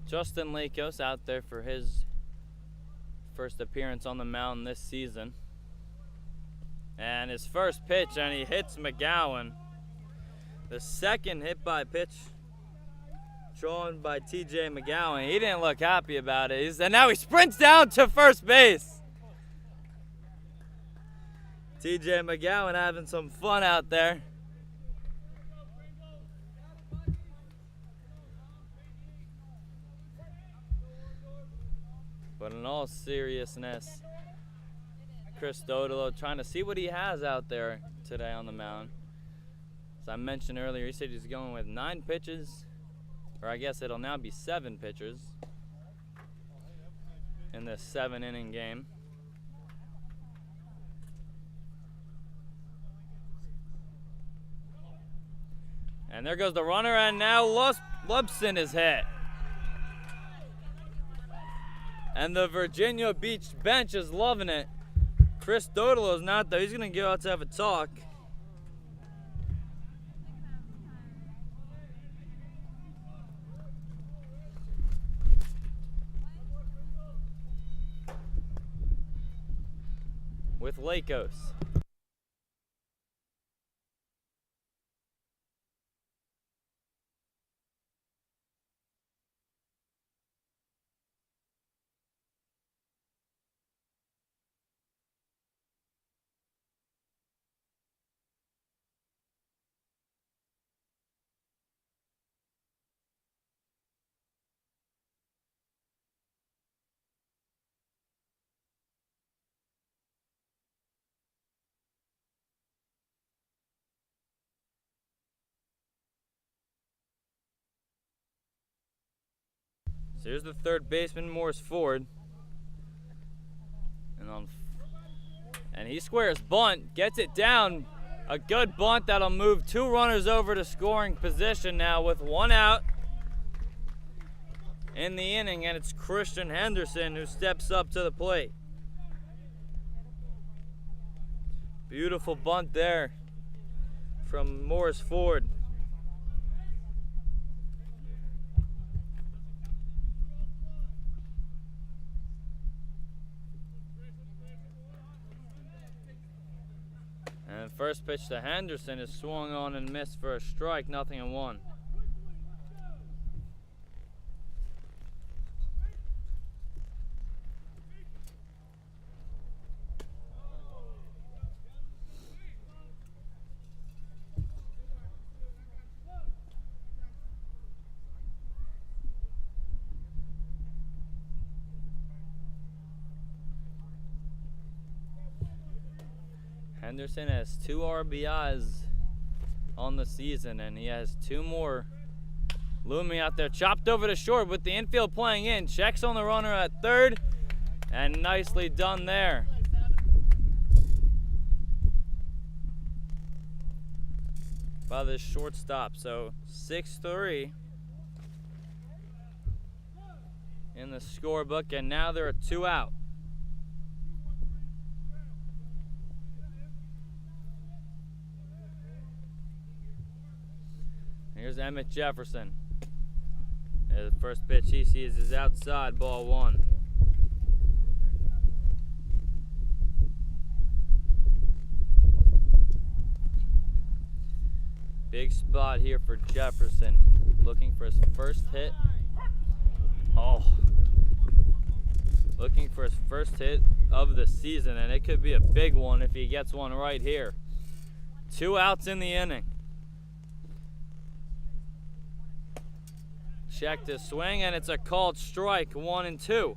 Justin Lakos out there for his first appearance on the mound this season. And his first pitch, and he hits McGowan. The second hit by pitch thrown by TJ McGowan. He didn't look happy about it. And now he sprints down to first base. TJ McGowan having some fun out there. But in all seriousness, Chris Dodolo trying to see what he has out there today on the mound. As I mentioned earlier, he said he's going with 9 pitches, or I guess it'll now be 7 pitchers in this 7-inning game. And there goes the runner, and now Lubson is hit. And the Virginia Beach bench is loving it. Chris Dodolo's not there. He's going to go out to have a talk. With Lakos. So here's the third baseman, Morris Ford. And he squares bunt, gets it down. A good bunt that'll move 2 runners over to scoring position now with 1 out in the inning, and it's Christian Henderson who steps up to the plate. Beautiful bunt there from Morris Ford. And first pitch to Henderson is swung on and missed for a strike, 0-1. Henderson has 2 RBIs on the season, and he has 2 more looming out there. Chopped over to short with the infield playing in. Checks on the runner at third, and nicely done there. By the shortstop. So 6-3 in the scorebook, and now there are 2 out. Here's Emmett Jefferson. The first pitch he sees is outside, ball 1. Big spot here for Jefferson. Looking for his first hit. Oh. Looking for his first hit of the season, and it could be a big one if he gets one right here. 2 outs in the inning. Check to swing, and it's a called strike, 1-2.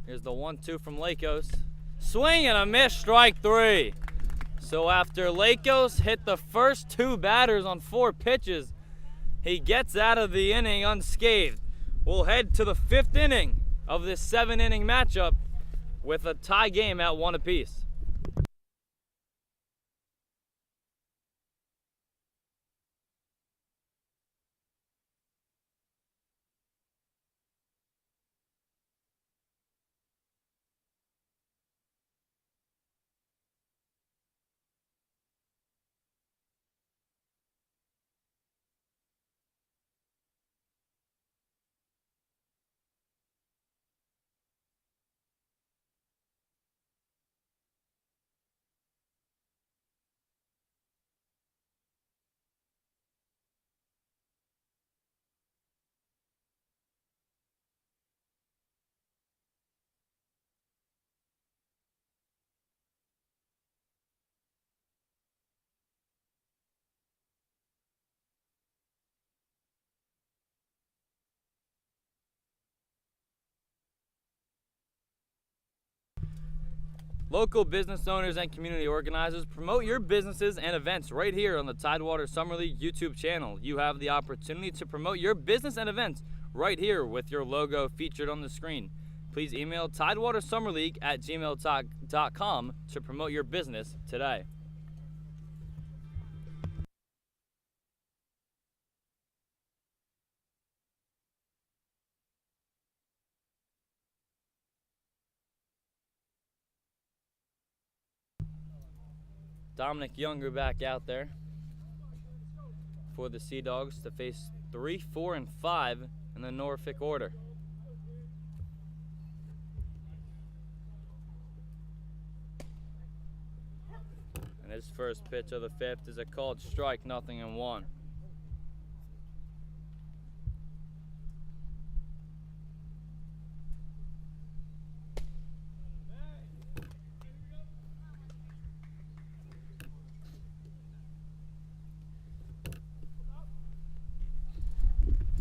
Here's the 1-2 from Lakos. Swing and a miss, strike 3. So after Lakos hit the first 2 batters on 4 pitches, he gets out of the inning unscathed. We'll head to the 5th inning of this 7-inning matchup with a tie game at 1 apiece. Local business owners and community organizers, promote your businesses and events right here on the Tidewater Summer League YouTube channel. You have the opportunity to promote your business and events right here with your logo featured on the screen. Please email tidewatersummerleague@gmail.com to promote your business today. Dominic Younger back out there for the Sea Dogs to face 3, 4, and 5 in the Norfolk order. And his first pitch of the 5th is a called strike, 0-1.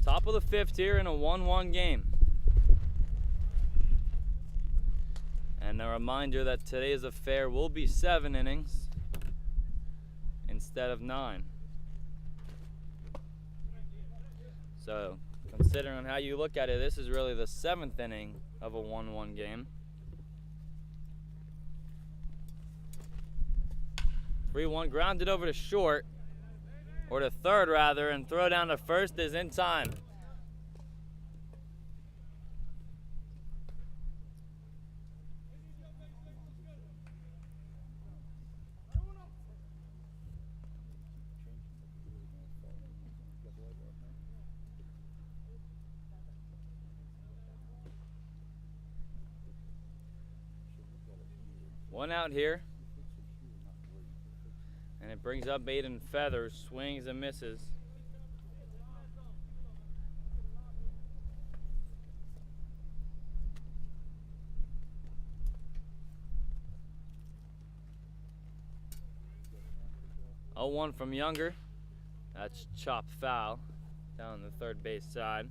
Top of the 5th here in a 1-1 game. And a reminder that today's affair will be 7 innings instead of 9. So, considering how you look at it, this is really the 7th inning of a 1-1 game. 3-1, grounded over to short, or to third rather, and throw down to first is in time. One out here. And it brings up Aiden Feathers, swings and misses. Oh, 1 from Younger. That's chopped foul down the third base side.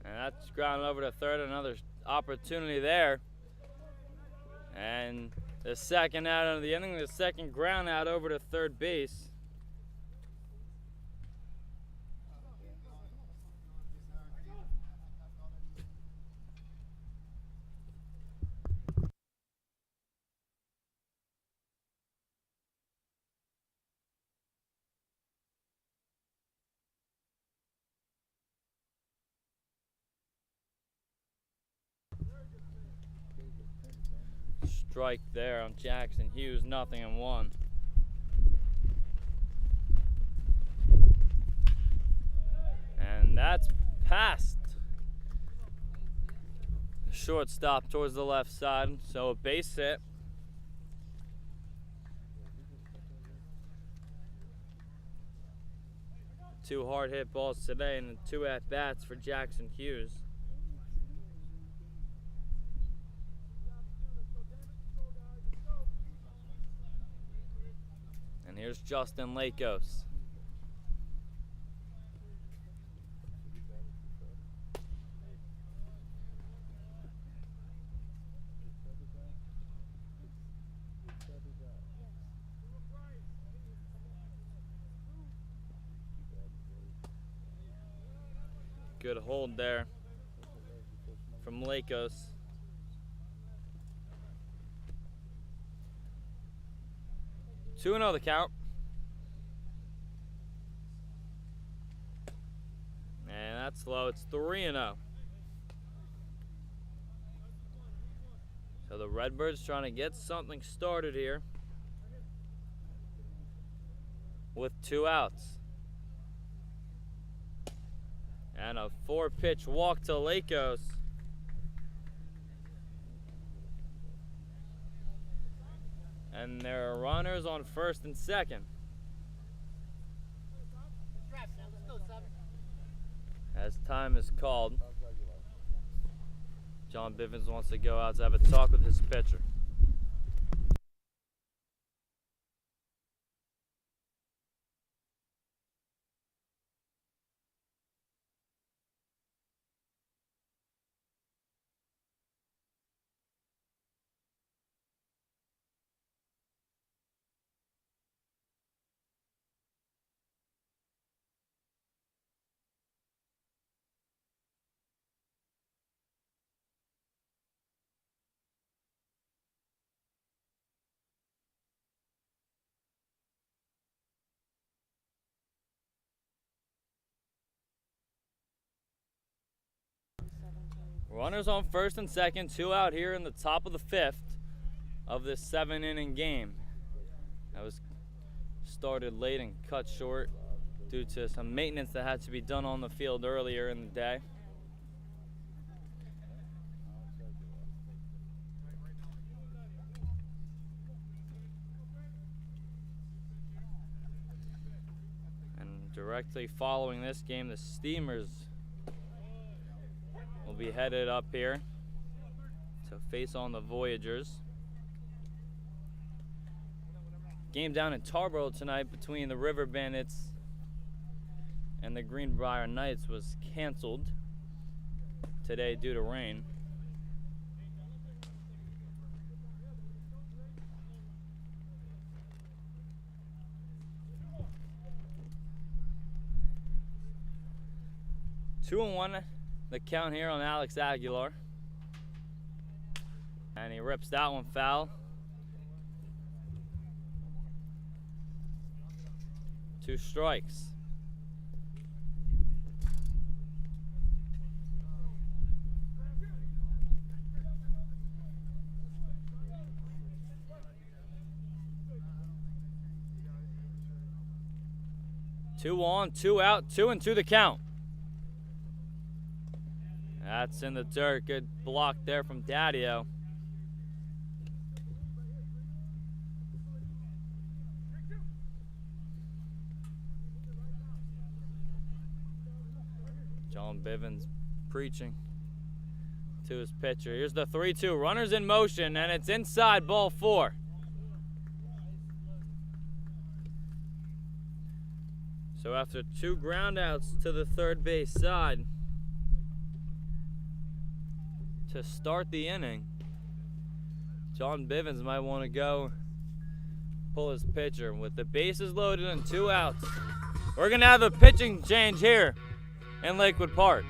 And that's grounded over to third, another opportunity there. And the second out of the inning, the second ground out over to third base. Strike there on Jackson Hughes, 0-1. And that's past the shortstop towards the left side, so a base hit. Two hard hit balls today and 2 at bats for Jackson Hughes. And here's Justin Lakos. Good hold there from Lakos. Two and 0 the count. And that's low. It's 3-0. So the Redbirds trying to get something started here with 2 outs. And a 4-pitch walk to Lakos. And there are runners on first and second. As time is called, John Bivens wants to go out to have a talk with his pitcher. Runners on first and second, 2 out here in the top of the 5th of this 7-inning game. That was started late and cut short due to some maintenance that had to be done on the field earlier in the day. And directly following this game, the Steamers will be headed up here to face on the Voyagers. Game down in Tarboro tonight between the River Bandits and the Greenbrier Knights was canceled today due to rain. Two and one, the count here on Alex Aguilar. And he rips that one foul. 2 strikes. Two on, 2 out, 2-2 the count. That's in the dirt. Good block there from Daddio. John Bivens preaching to his pitcher. Here's the 3-2. Runners in motion, and it's inside, ball 4. So after 2 groundouts to the third base side to start the inning, John Bivens might want to go pull his pitcher. With the bases loaded and 2 outs, we're going to have a pitching change here in Lakewood Park.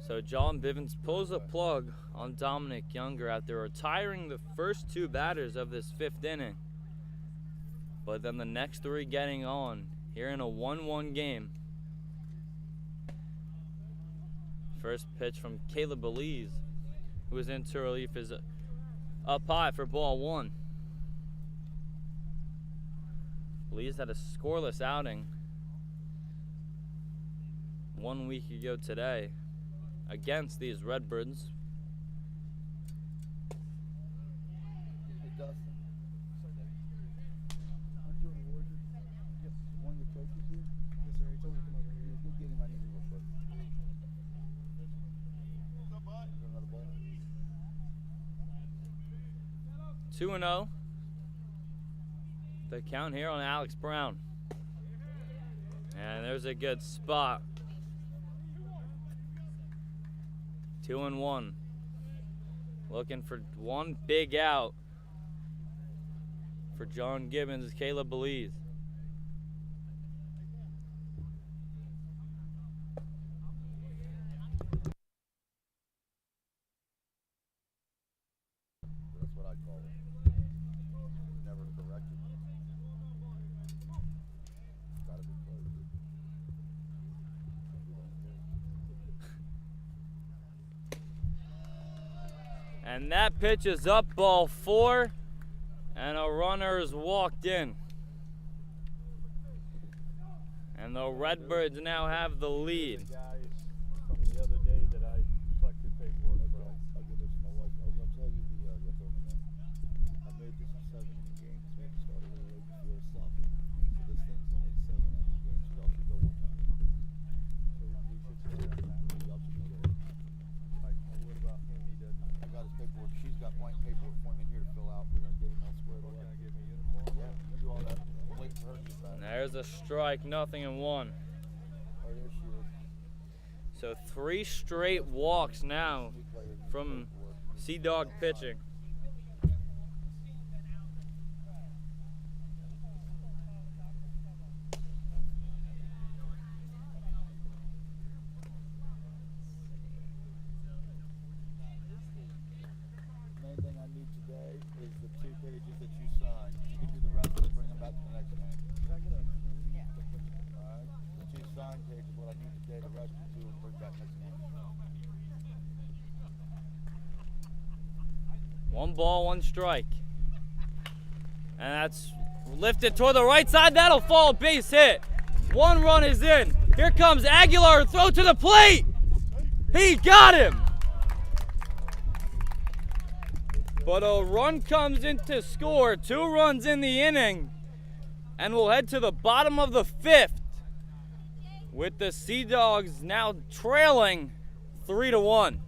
So John Bivens pulls a plug on Dominic Younger after retiring the first two batters of this fifth inning. But then the next three getting on here in a 1-1 game. First pitch from Caleb Belize, who is into relief, is up high for ball one. Belize had a scoreless outing 1 week ago today against these Redbirds. Hey, Dustin. Aren't you on the Warriors? Yes. One of the coaches here? Yes, sir. He told me to come over here. Go get him. I need him real quick. What's up, bud? Is there another ball? 2-0. The count here on Alex Brown. And there's a good spot. 2-1. Looking for one big out for John Gibbons, Caleb Belize. That's what I call it. Never corrected. Gotta be close. And that pitch is up, ball four, and a runner is walked in. And the Redbirds now have the lead. The guys from the other day that I collected paperwork from. I'll give this to my wife. I was gonna tell you the you told me that. I made this a 7-inning game because we had to start a little late to feel sloppy. So this thing's only a 7-inning game, so y'all should go one time. So we should start on time. Y'all should go. Like, what about him? He doesn't. I got his paperwork. She's got blank paperwork for him in here to fill out. We're gonna get him all squared What, away. can I get me a uniform? Yeah, you do all that. I'm waiting for her to get back. There's a strike, 0-1. Oh, there she is. So 3 straight walks now New player, new from paperwork. Sea Dog pitching. Main thing I need today is the 2 pages that you signed. You can do the rest and bring them back to the next game. Can I get a? Alright? The 2 signed pages is what I need today. The rest you do and bring back next game. 1 ball, 1 strike. And that's lifted toward the right side. That'll fall, base hit. 1 run is in. Here comes Aguilar, throw to the plate. He got him. But a run comes in to score. 2 runs in the inning. And we'll head to the bottom of the 5th with the Sea Dogs now trailing 3-1.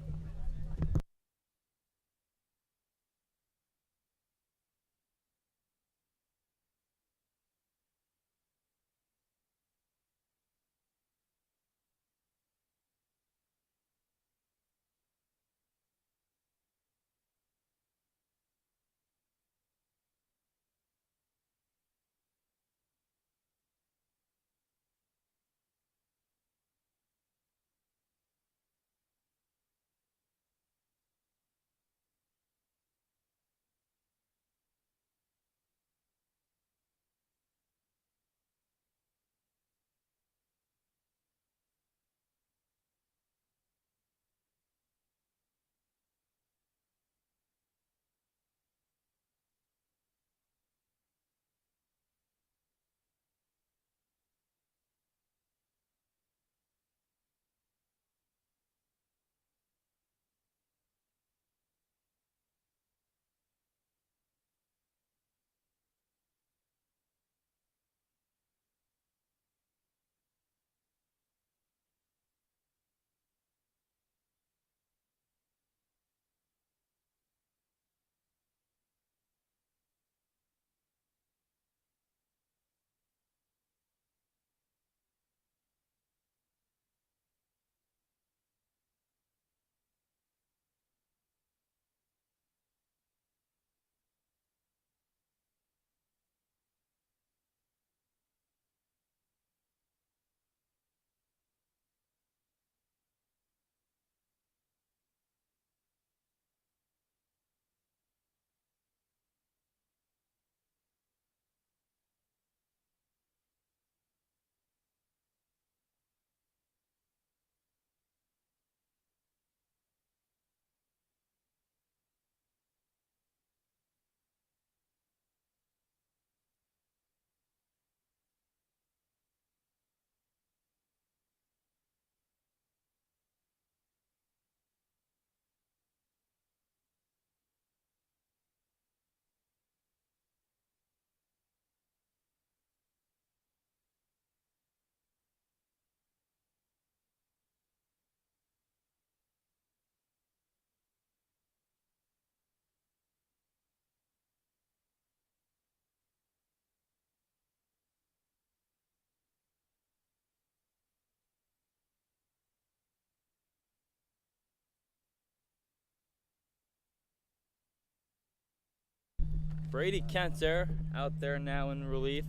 Brady Kenter out there now in relief.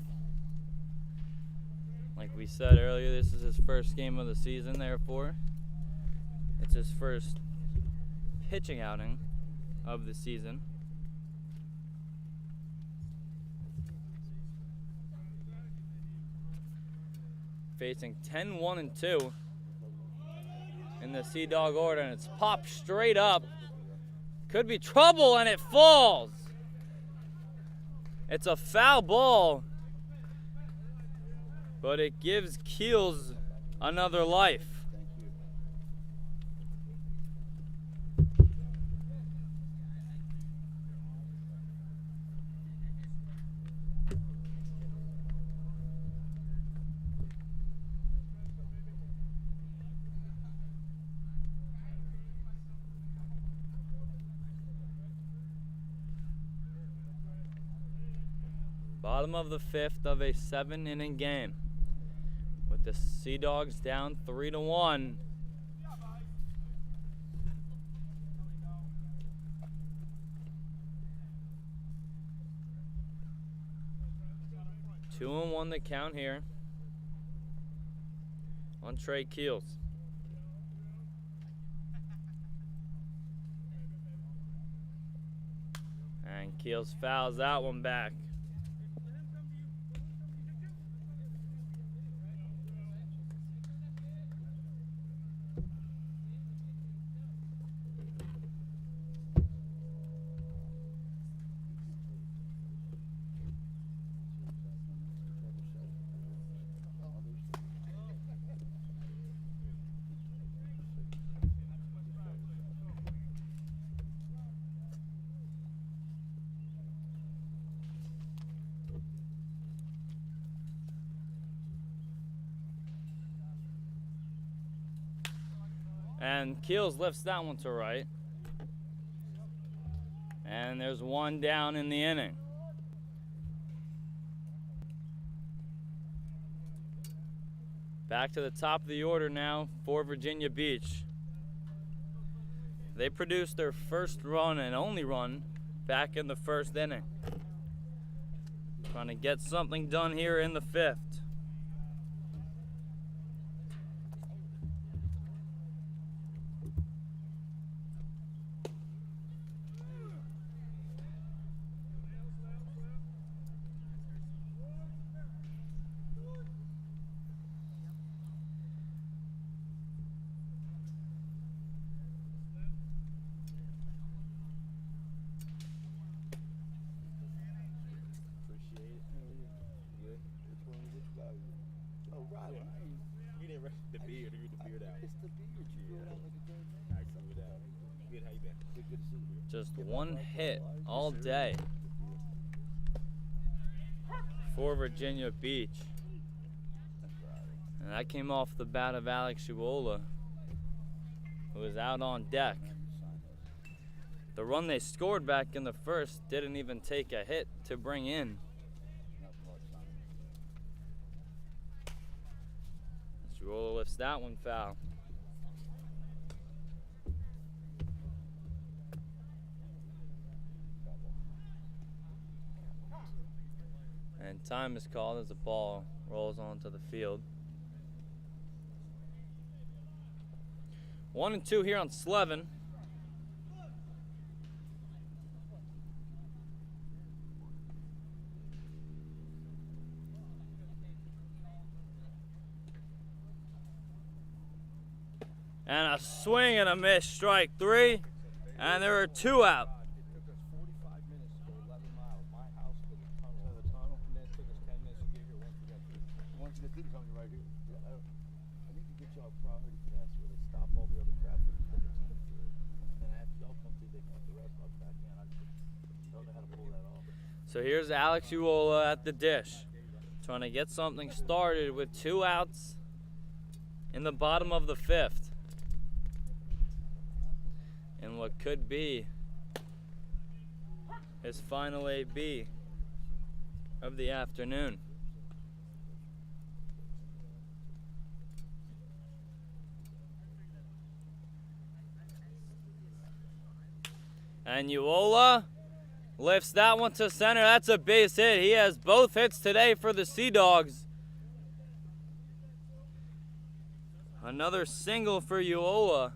Like we said earlier, this is his first game of the season, therefore it's his first pitching outing of the season. Facing 10-1-2 in the Sea Dog order, and it's popped straight up. Could be trouble, and it falls. It's a foul ball, but it gives Keels another life. Bottom of the fifth of a 7-inning game, with the Sea Dogs down 3-1. Two and one the count here on Trey Keels. And Keels fouls that one back. And Keels lifts that one to right. And there's one down in the inning. Back to the top of the order now for Virginia Beach. They produced their first run and only run back in the first inning. Trying to get something done here in the fifth. You didn't the beard out. It's the beard. You blew it out like a damn man. I blew it out. Good, how you been? Good to see you. Just one hit all day for Virginia Beach. And that came off the bat of Alex Uola, who was out on deck. The run they scored back in the first didn't even take a hit to bring in. Uola lifts that one foul. And time is called as the ball rolls onto the field. 1-2 here on Slevin. And a swing and a miss, strike three, and there are two out. It took us 45 minutes to go 11 miles. My house to the tunnel. And then it took us 10 minutes to get here once we got through. Once we get through, coming right here. I need to get y'all a priority pass where they stop all the other traffic and put the team through. And after y'all come through, they can put the rest of us back in. I just don't know how to pull that off. So here's Alex Uola at the dish, trying to get something started with two outs in the bottom of the fifth. In what could be his final AB of the afternoon. And Uola Lifts that one to center. That's a base hit. He has both hits today for the Sea Dogs. Another single for Uola.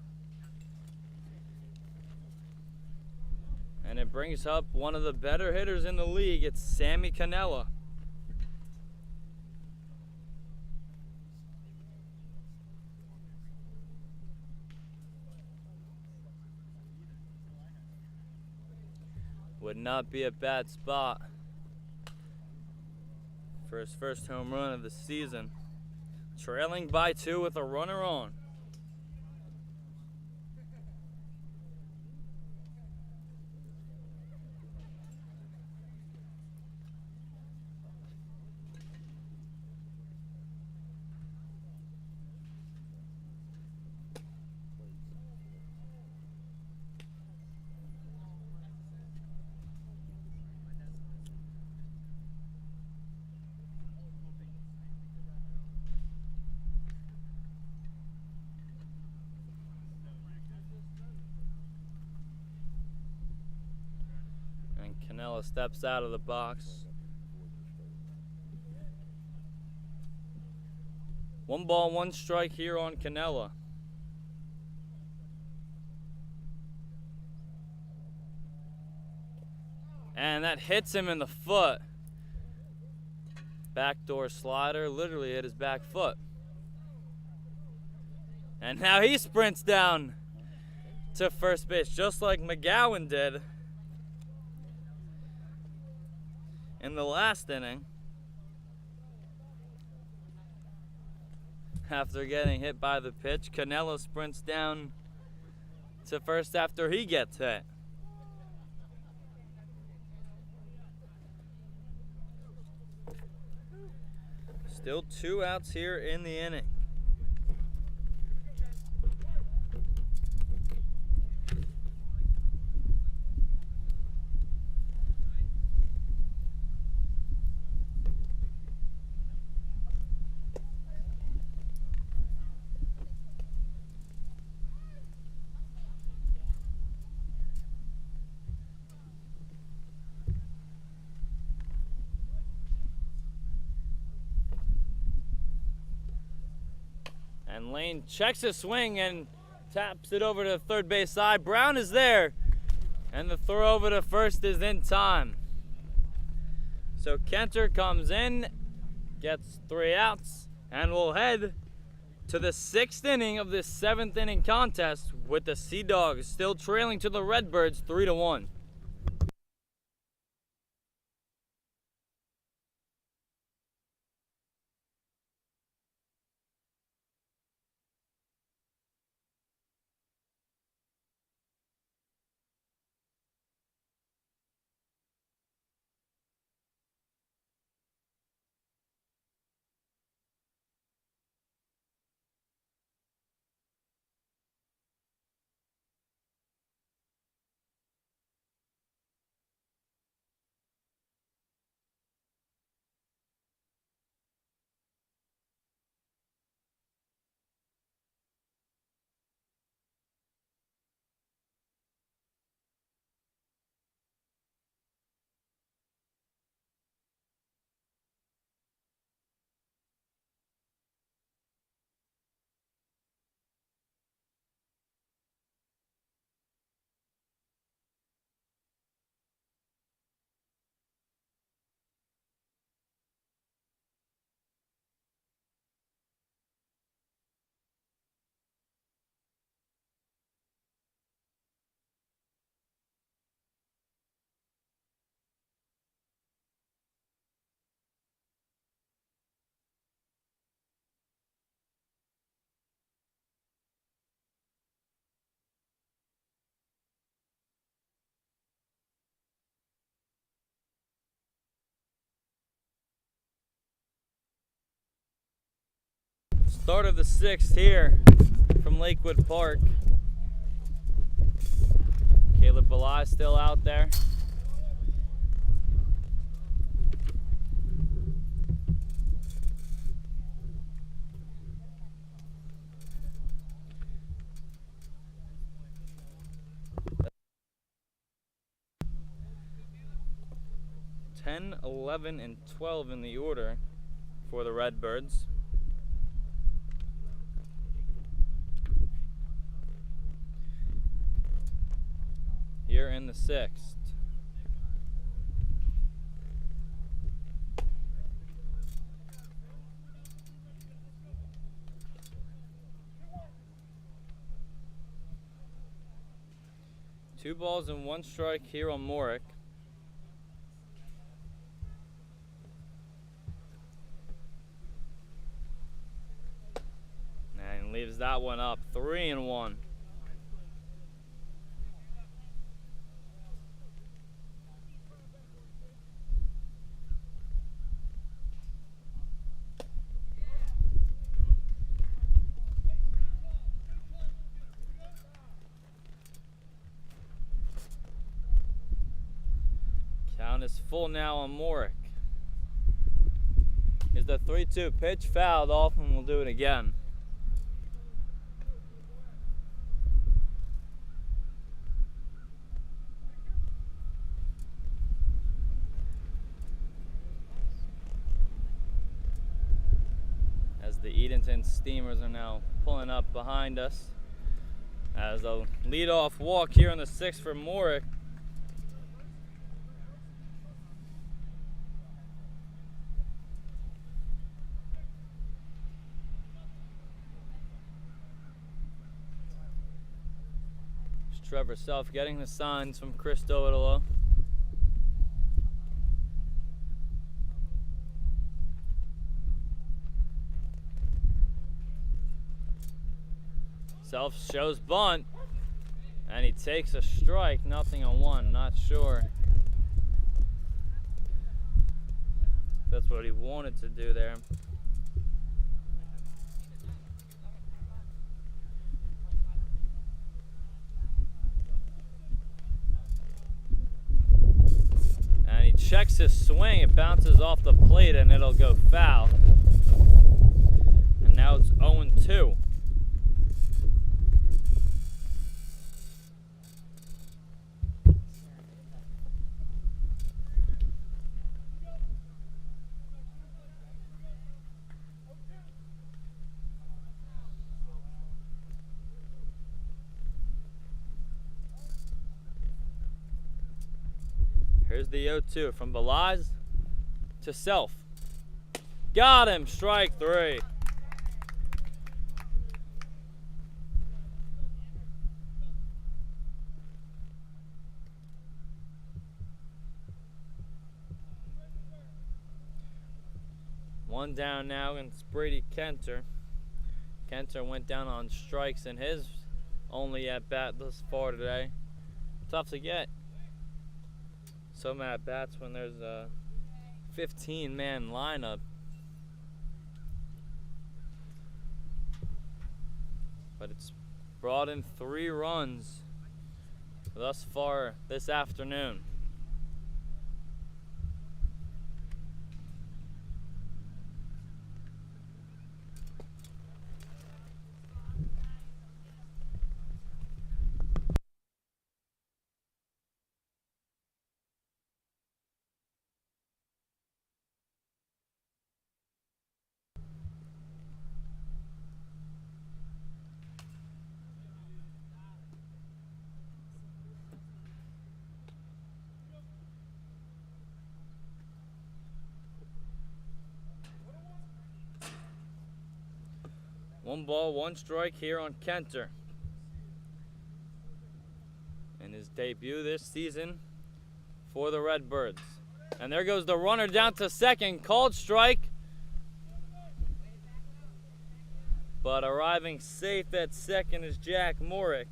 And it brings up one of the better hitters in the league. It's Sammy Cannella. Would not be a bad spot for his first home run of the season. Trailing by 2 with a runner on. And Cannella steps out of the box. 1 ball, 1 strike here on Cannella. And that hits him in the foot. Backdoor slider literally hit his back foot. And now he sprints down to first base just like McGowan did in the last inning. After getting hit by the pitch, Cannella sprints down to first after he gets hit. Still 2 outs here in the inning. And Lane checks his swing and taps it over to the third base side. Brown is there, and the throw over to first is in time. So Kenter comes in, gets 3 outs, and will head to the 6th inning of this 7th inning contest with the Sea Dogs still trailing to the Redbirds 3-1. Start of the 6th here from Lakewood Park. Caleb Belai still out there. 10, 11, and 12 in the order for the Redbirds. Here in the 6th. Two balls and one strike here on Morick. And leaves that one up, 3-1. Count is full now on Morick. Is the 3-2 pitch fouled off, and we'll do it again. As the Edenton Steamers are now pulling up behind us. As a leadoff walk here in the 6th for Morick. Trevor Self getting the signs from Chris Doitolo. Self shows bunt, and he takes a strike, 0-1, not sure if that's what he wanted to do there. Checks his swing, it bounces off the plate and it'll go foul. And now it's 0-2. Here's the 0-2 from Balaz to Self. Got him, strike 3. One down now, and it's Brady Kenter. Kenter went down on strikes in his only at bat thus far today. Tough to get some at bats when there's a 15-man lineup. But it's brought in 3 runs thus far this afternoon. One ball, one strike here on Kenter. In his debut this season for the Redbirds. And there goes the runner down to second, called strike. But arriving safe at second is Jack Morick.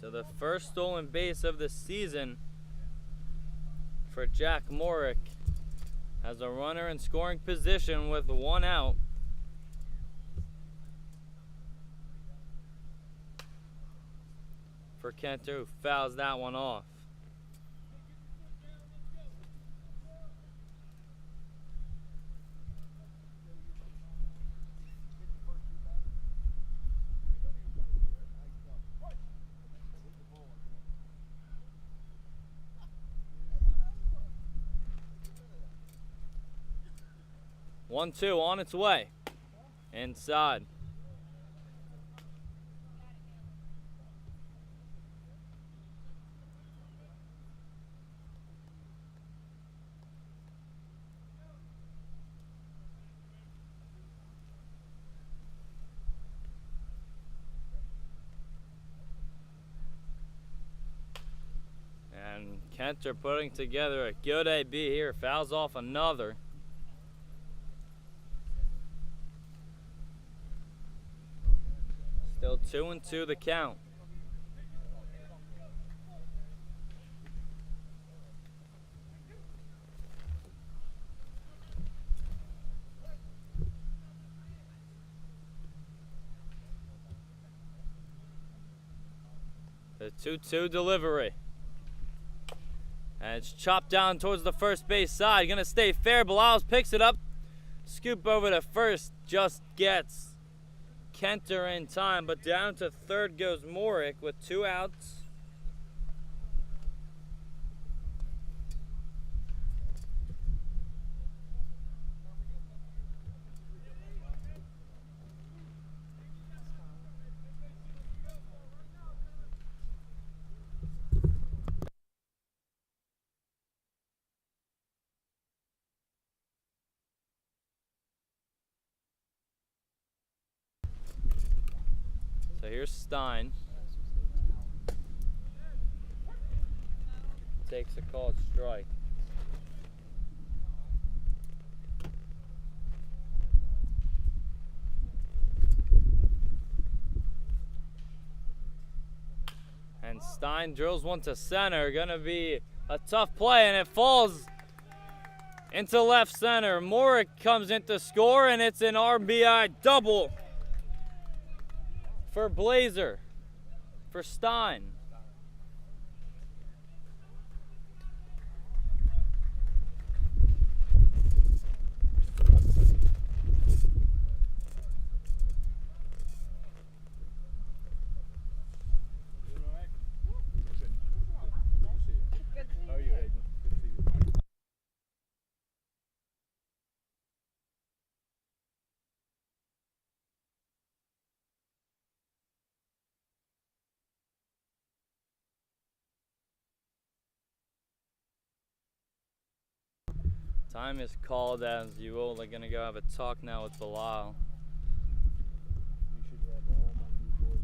So the first stolen base of the season for Jack Morick has a runner in scoring position with 1 out. For Kenter, who fouls that one off. 1-2 on its way. Inside. And Kent are putting together a good AB here. Fouls off another. Still 2-2 the count. The 2-2 delivery. And it's chopped down towards the first base side. Gonna stay fair. Bilal's picks it up. Scoop over to first. Just gets Kenter in time, but down to third goes Morick with 2 outs. So here's Stein. Takes a called strike. And Stein drills one to center. Gonna be a tough play, and it falls into left center. Morick comes in to score, and it's an RBI double for Blazer, for Stein. How are you, Hayden? Good to see you. Time is called as you all are going to go have a talk now with Bilal. You should have all my new boys.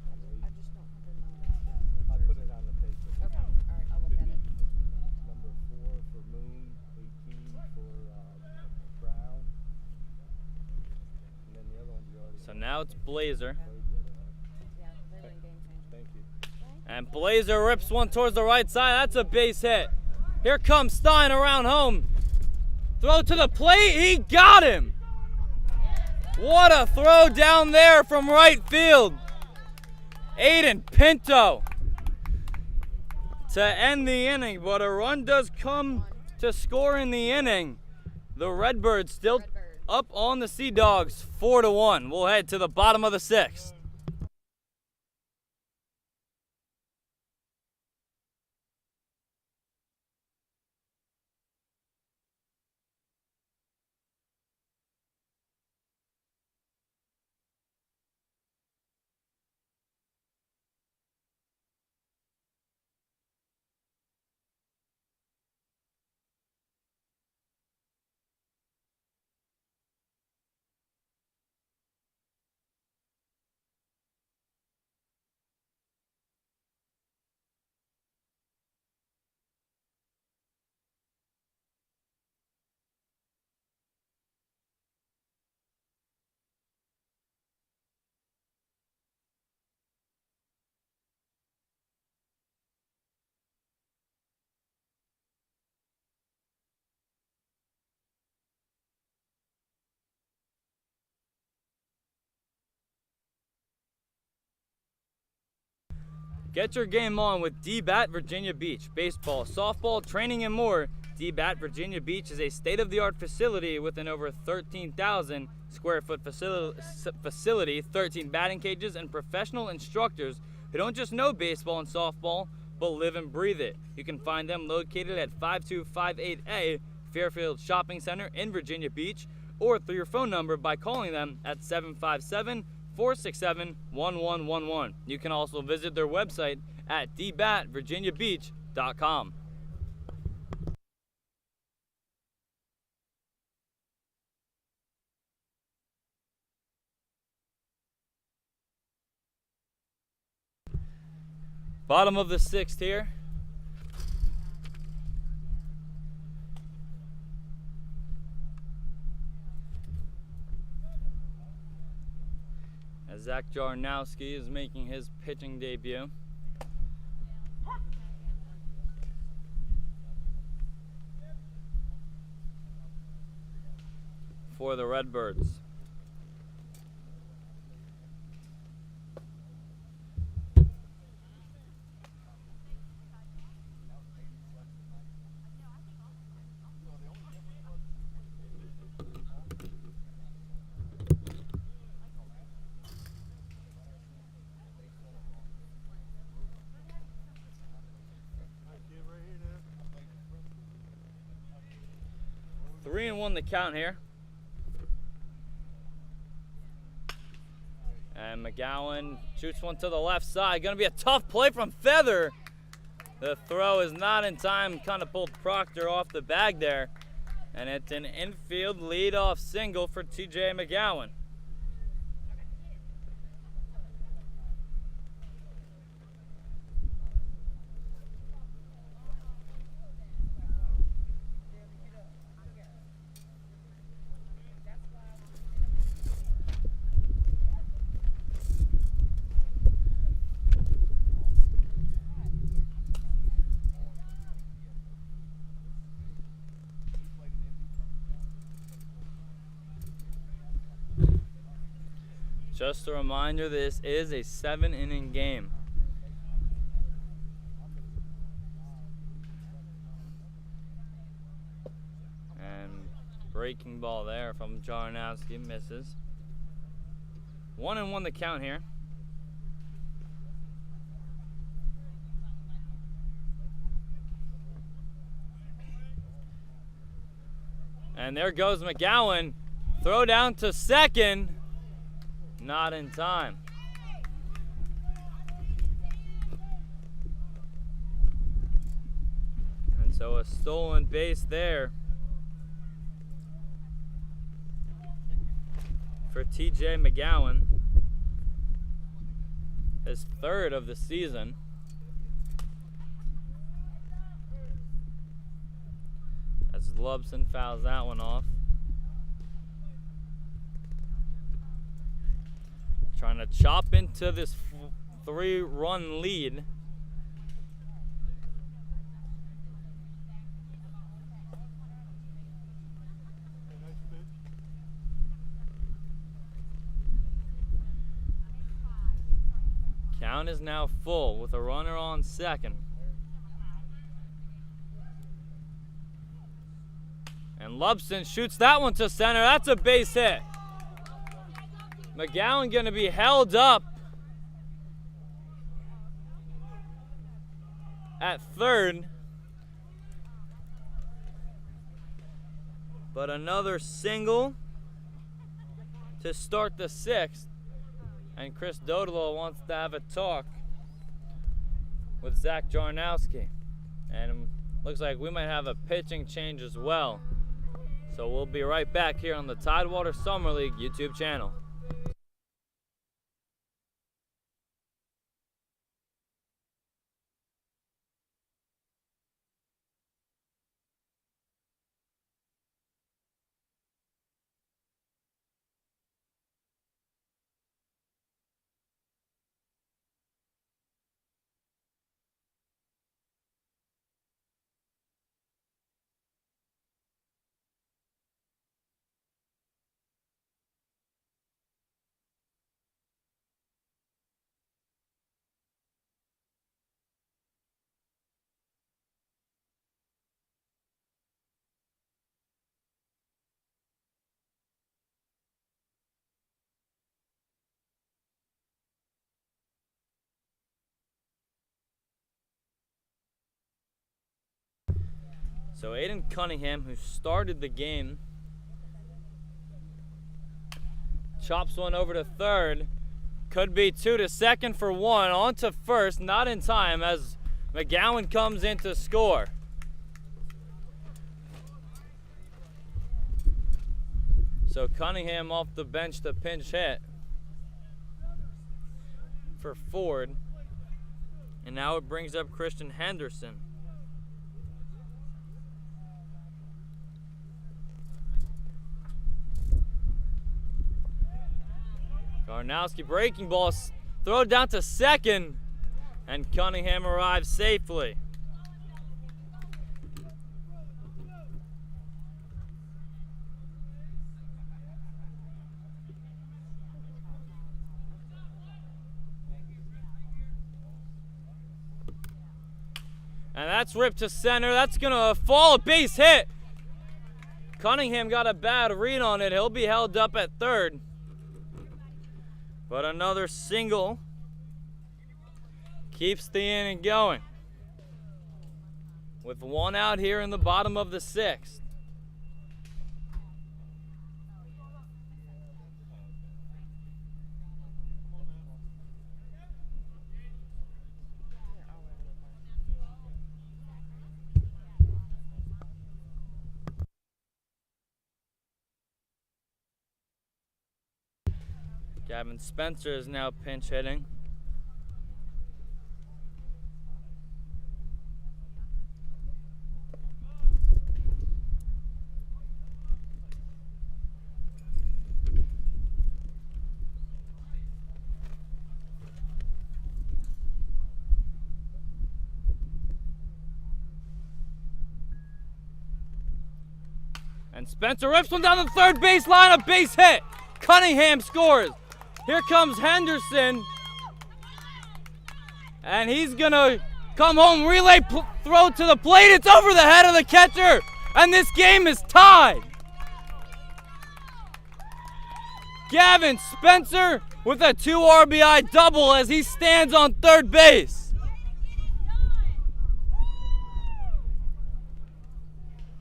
I do. I just don't have their numbers. I put it on the paper. Okay. All right. I'll look Should at it. be between the- Number 4 for Moon, 18 for Brown, and then the other ones you already So now it's Blazer. played the other night. Yeah, they're in game changer. Thank you. And Blazer rips one towards the right side. That's a base hit. Here comes Stein around home. Throw to the plate. He got him. What a throw down there from right field. Aiden Pinto to end the inning, but a run does come to score in the inning. The Redbirds still up on the Sea Dogs 4-1. We'll head to the bottom of the 6th. Get your game on with D-Bat Virginia Beach. Baseball, softball, training, and more. D-Bat Virginia Beach is a state-of-the-art facility with an over 13,000 square foot facility, 13 batting cages, and professional instructors who don't just know baseball and softball, but live and breathe it. You can find them located at 5258A Fairfield Shopping Center in Virginia Beach, or through your phone number by calling them at 757-467-1111. You can also visit their website at dbatvirginiabeach.com. Bottom of the 6th here. As Zach Jarnowski is making his pitching debut. For the Redbirds. Three and one the count here. And McGowan shoots one to the left side. Gonna be a tough play from Feather. The throw is not in time, kind of pulled Proctor off the bag there. And it's an infield leadoff single for TJ McGowan. Just a reminder, this is a 7-inning game. And breaking ball there from Jarnowski, misses. 1-1 the count here. And there goes McGowan. Throw down to second. Not in time. And so a stolen base there for TJ McGowan. His third of the season. As Lubson fouls that one off. Trying to chop into this 3-run lead. Count is now full with a runner on second. And Lubson shoots that one to center. That's a base hit. McGowan going to be held up at third. But another single to start the 6th. And Chris Dodolo wants to have a talk with Zach Jarnowski. And looks like we might have a pitching change as well. So we'll be right back here on the Tidewater Summer League YouTube channel. So Aiden Cunningham, who started the game, chops one over to third. Could be two to second for one. On to first, not in time as McGowan comes in to score. So Cunningham off the bench to pinch hit for Ford. And now it brings up Christian Henderson. Karnowski breaking ball, throw down to second, and Cunningham arrives safely. And that's ripped to center. That's gonna fall, a base hit. Cunningham got a bad read on it. He'll be held up at third. But another single keeps the inning going. With one out here in the bottom of the sixth. Gavin Spencer is now pinch hitting. And Spencer rips one down the third base line, a base hit. Cunningham scores. Here comes Henderson. And he's gonna come home, relay throw to the plate. It's over the head of the catcher. And this game is tied. Gavin Spencer with a 2 RBI double as he stands on third base.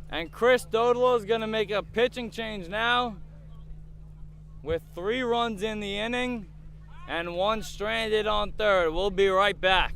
And Chris Dodolo is gonna make a pitching change now with 3 runs in the inning and 1 stranded on third. We'll be right back.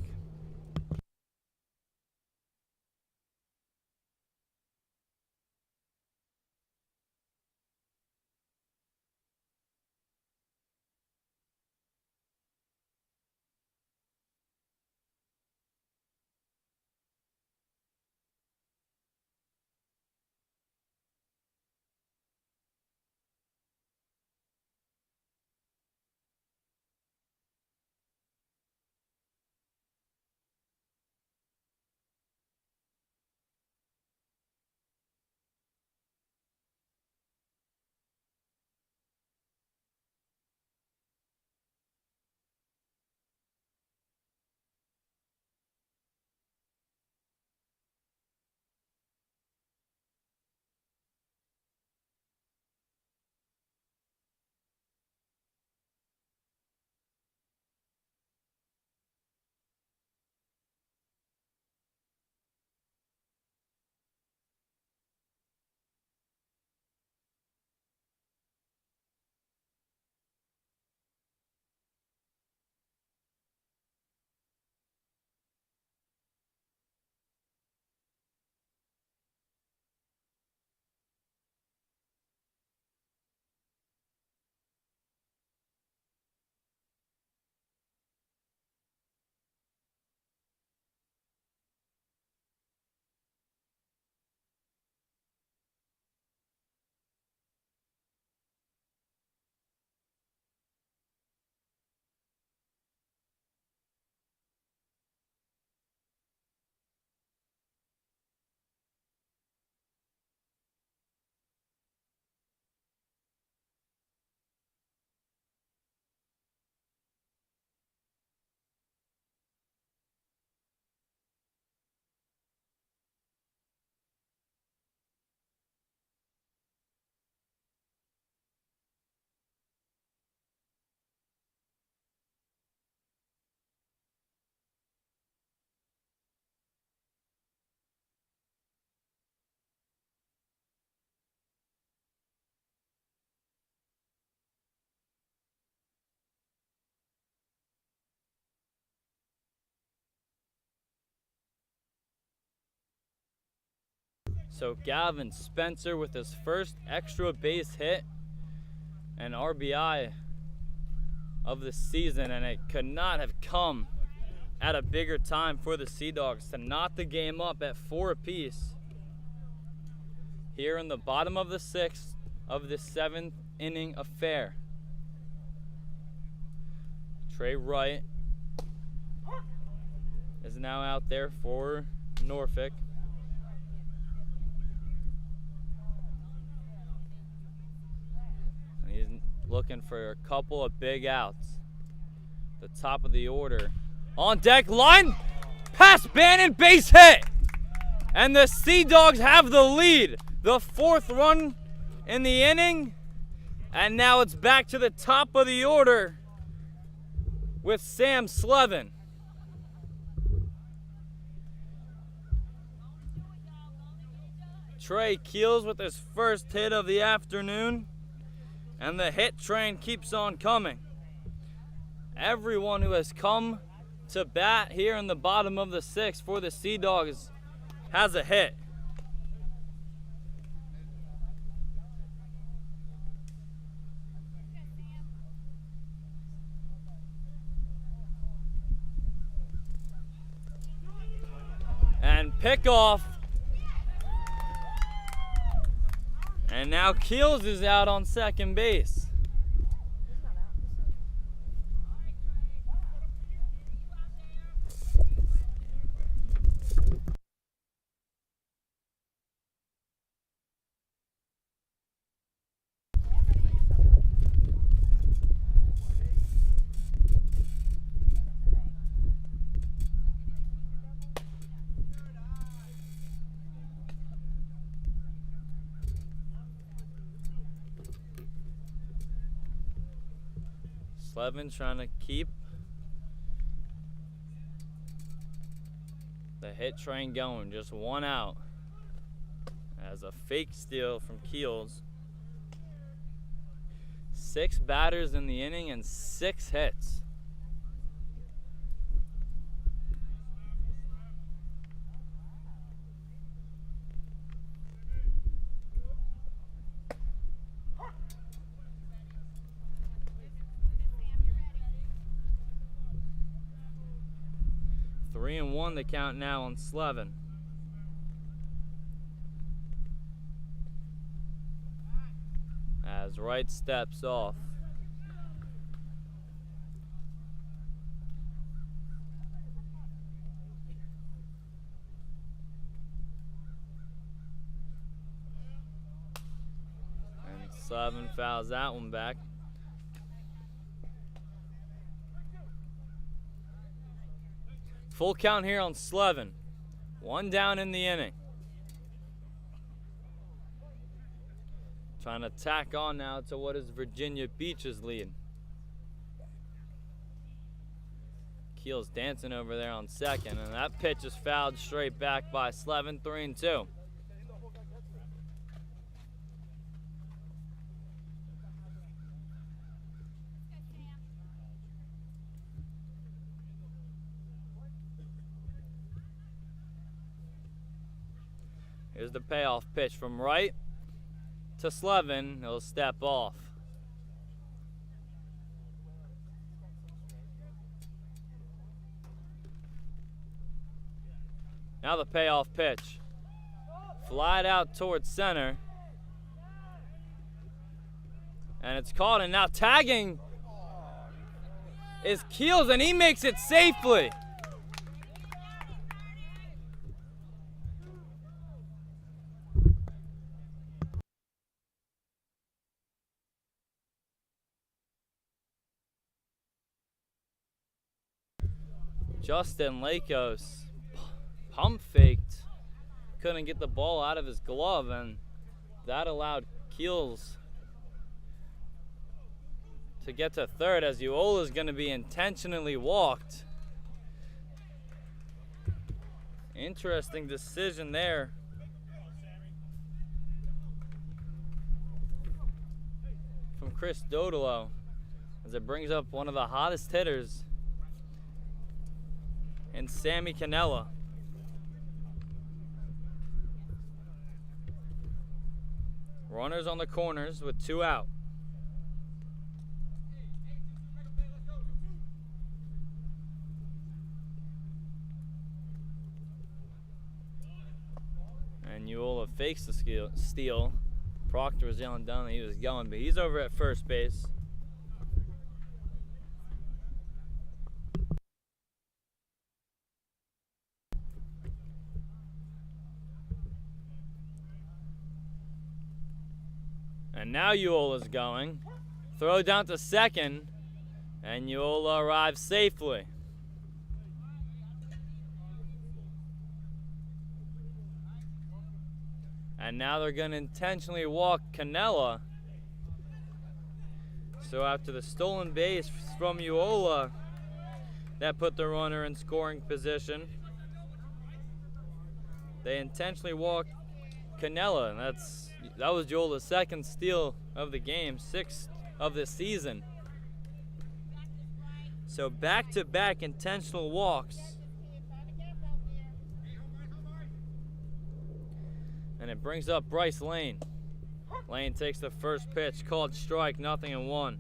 So Gavin Spencer with his first extra base hit and RBI of the season, and it could not have come at a bigger time for the Sea Dogs to knot the game up at 4 apiece here in the bottom of the 6th of the 7th inning affair. Trey Wright is now out there for Norfolk. And he's looking for a couple of big outs. The top of the order. On deck, line pass, Bannon, base hit. And the Sea Dogs have the lead. The 4th run in the inning. And now it's back to the top of the order with Sam Slevin. Trey Keels with his first hit of the afternoon. And the hit train keeps on coming. Everyone who has come to bat here in the bottom of the 6th for the Sea Dogs has a hit. And pickoff. And now Keels is out on second base. Slevin trying to keep the hit train going. Just one out as a fake steal from Keels. 6 batters in the inning and 6 hits. Three and 1 the count now on Slevin. As Wright steps off. And Slevin fouls that one back. Full count here on Slevin. 1 down in the inning. Trying to tack on now to what is Virginia Beach's lead. Keels dancing over there on second, and that pitch is fouled straight back by Slevin. 3-2. Here's the payoff pitch from Wright to Slevin. He'll step off. Now the payoff pitch. Flied out towards center. And it's caught, and now tagging is Keels, and he makes it safely. Justin Lakos pump faked, couldn't get the ball out of his glove, and that allowed Keels to get to third as Uola is going to be intentionally walked. Interesting decision there. From Chris Dodolo, as it brings up one of the hottest hitters and Sammy Cannella. Runners on the corners with 2 out. And Uola fakes the steal. Proctor was yelling down that he was yelling, but he's over at first base. And now Uola's going. Throw down to second, and Uola arrives safely. And now they're going to intentionally walk Canella. So after the stolen base from Uola, that put the runner in scoring position. They intentionally walked Canella, and that was Uola's second steal of the game, 6th of the season. So back-to-back intentional walks. And it brings up Bryce Lane. Lane takes the first pitch, called strike, 0-1.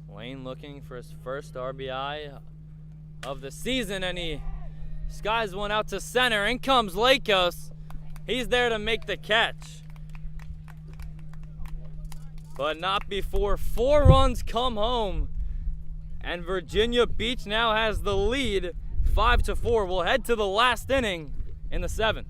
Lane looking for his first RBI of the season, and he skies one out to center. In comes Lakos. He's there to make the catch. But not before 4 runs come home. And Virginia Beach now has the lead, 5-4. We'll head to the last inning in the 7th.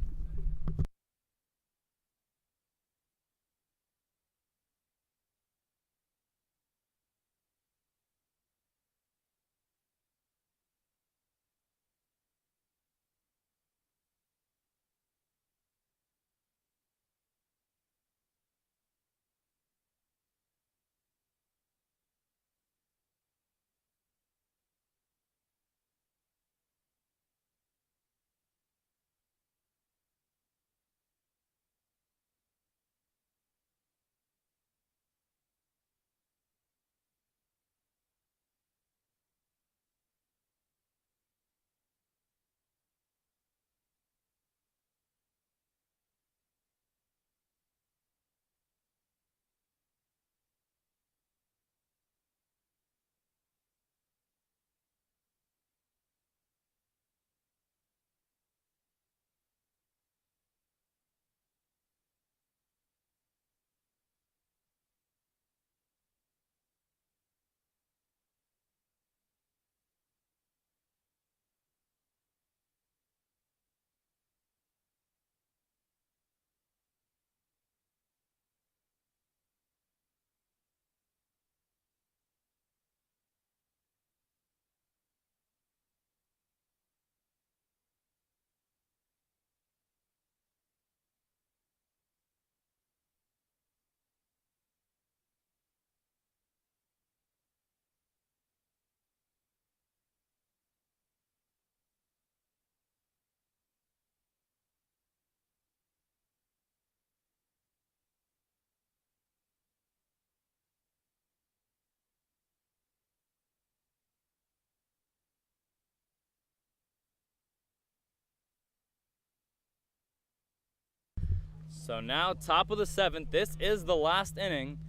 So now, top of the 7th, this is the last inning.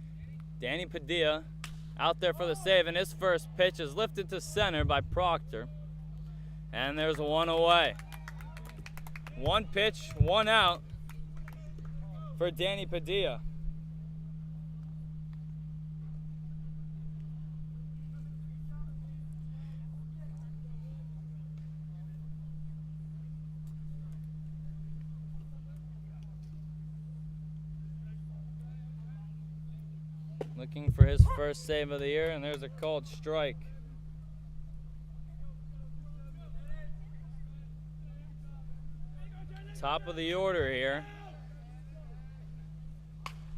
Danny Padilla out there for the save, and his first pitch is lifted to center by Proctor. And there's 1 away. 1 pitch, 1 out for Danny Padilla. Looking for his first save of the year, and there's a called strike. Top of the order here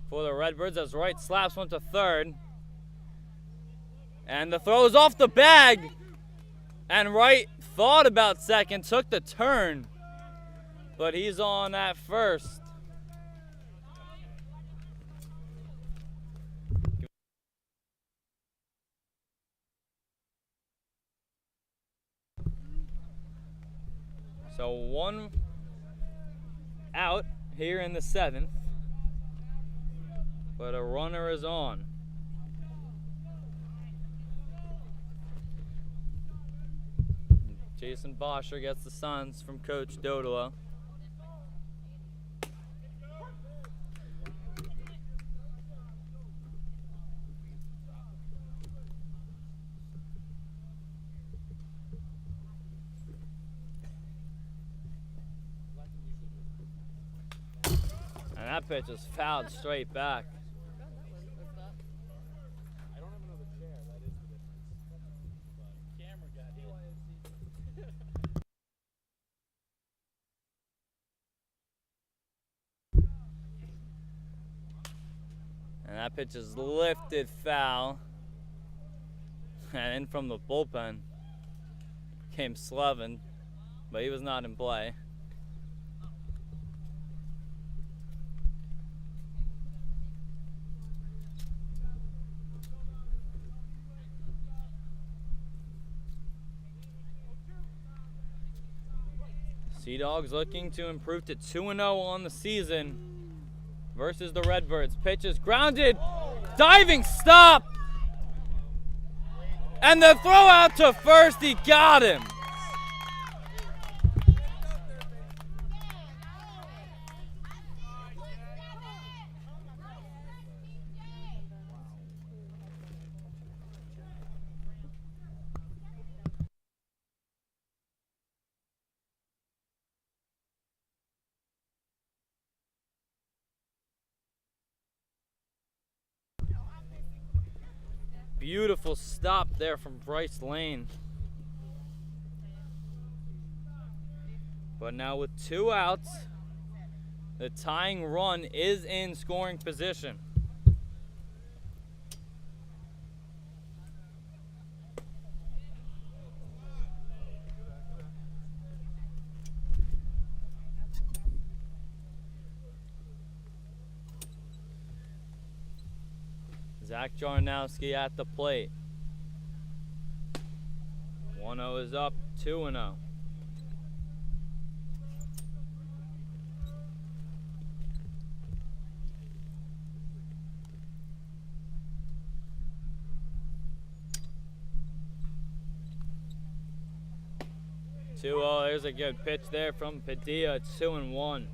for the Redbirds as Wright slaps one to third. And the throw is off the bag. And Wright thought about second, took the turn, but he's on at first. So 1 out here in the 7th, but a runner is on. Jason Bosher gets the signs from Coach Dodolo. And that pitch is fouled straight back. I don't have another chair. That is the difference. But camera got hit. And that pitch is lifted foul. And in from the bullpen came Slevin, but he was not in play. Sea Dogs looking to improve to 2-0 on the season versus the Redbirds. Pitch is grounded, diving stop, and the throw out to first, he got him. Beautiful stop there from Bryce Lane. But now with 2 outs, the tying run is in scoring position. Zach Jarnowski at the plate. 1-0 is up, 2-0. There's a good pitch there from Padilla. It's 2-1.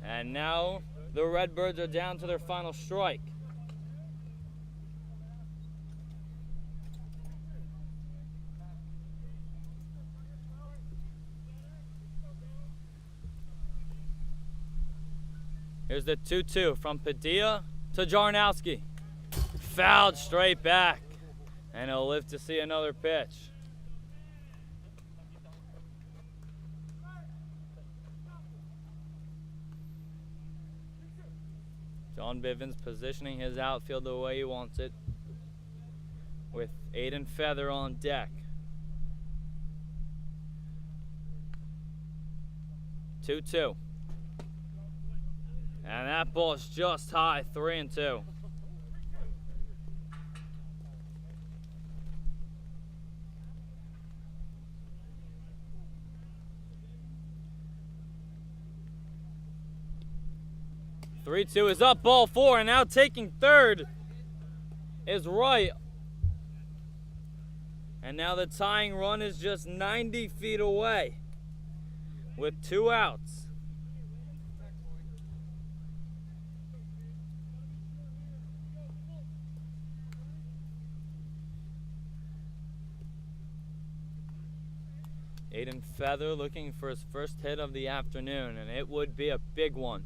And now the Redbirds are down to their final strike. Here's the 2-2 from Padilla to Jarnowski. Fouled straight back. And he'll live to see another pitch. John Bivens positioning his outfield the way he wants it, with Aiden Feather on deck. 2-2. And that ball's just high, 3-2. Three-two is up, ball 4, and now taking third is Wright. And now the tying run is just 90 feet away with 2 outs. Aiden Feather looking for his first hit of the afternoon, and it would be a big one.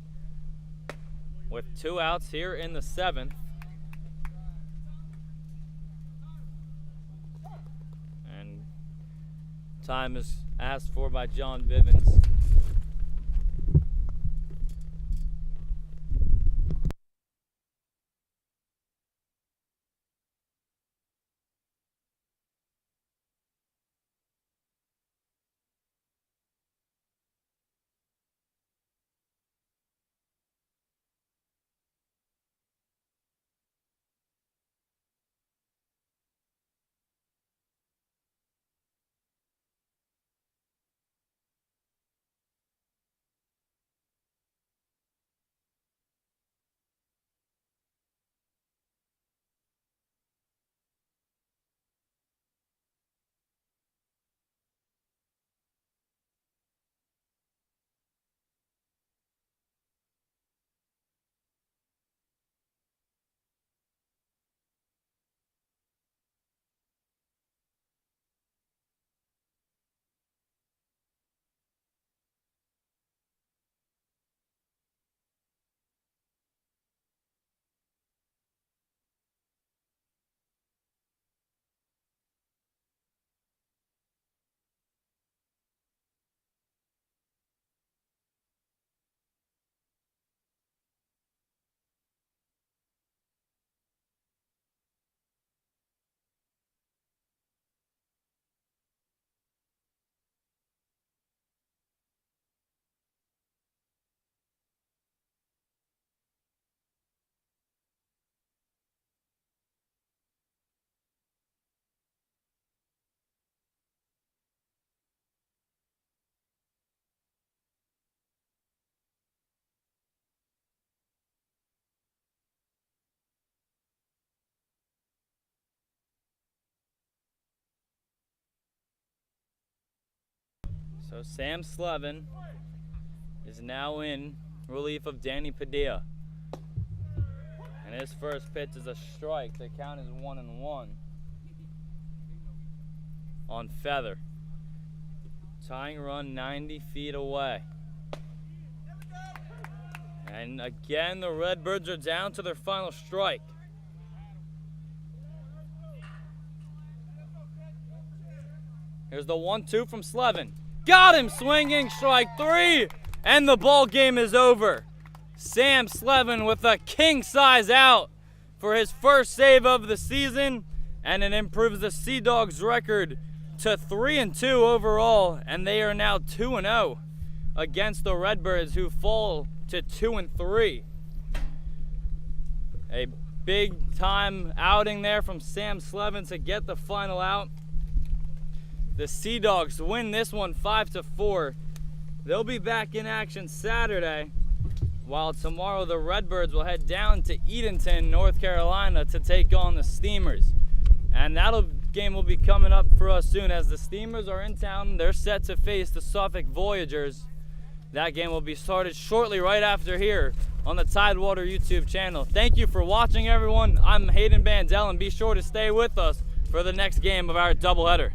With 2 outs here in the 7th. And time is asked for by John Bivens. So Sam Slevin is now in relief of Danny Padilla. And his first pitch is a strike. The count is 1-1 on Feather. Tying run 90 feet away. And again, the Redbirds are down to their final strike. Here's the 1-2 from Slevin. Got him swinging, strike 3, and the ball game is over. Sam Slevin with a king-size out for his first save of the season, and it improves the Sea Dogs record to 3-2 overall, and they are now 2-0 against the Redbirds, who fall to 2-3. A big time outing there from Sam Slevin to get the final out. The Sea Dogs win this one 5-4. They'll be back in action Saturday, while tomorrow the Redbirds will head down to Edenton, North Carolina to take on the Steamers. And that game will be coming up for us soon, as the Steamers are in town. They're set to face the Suffolk Voyagers. That game will be started shortly right after here on the Tidewater YouTube channel. Thank you for watching, everyone. I'm Hayden Bandel, and be sure to stay with us for the next game of our doubleheader.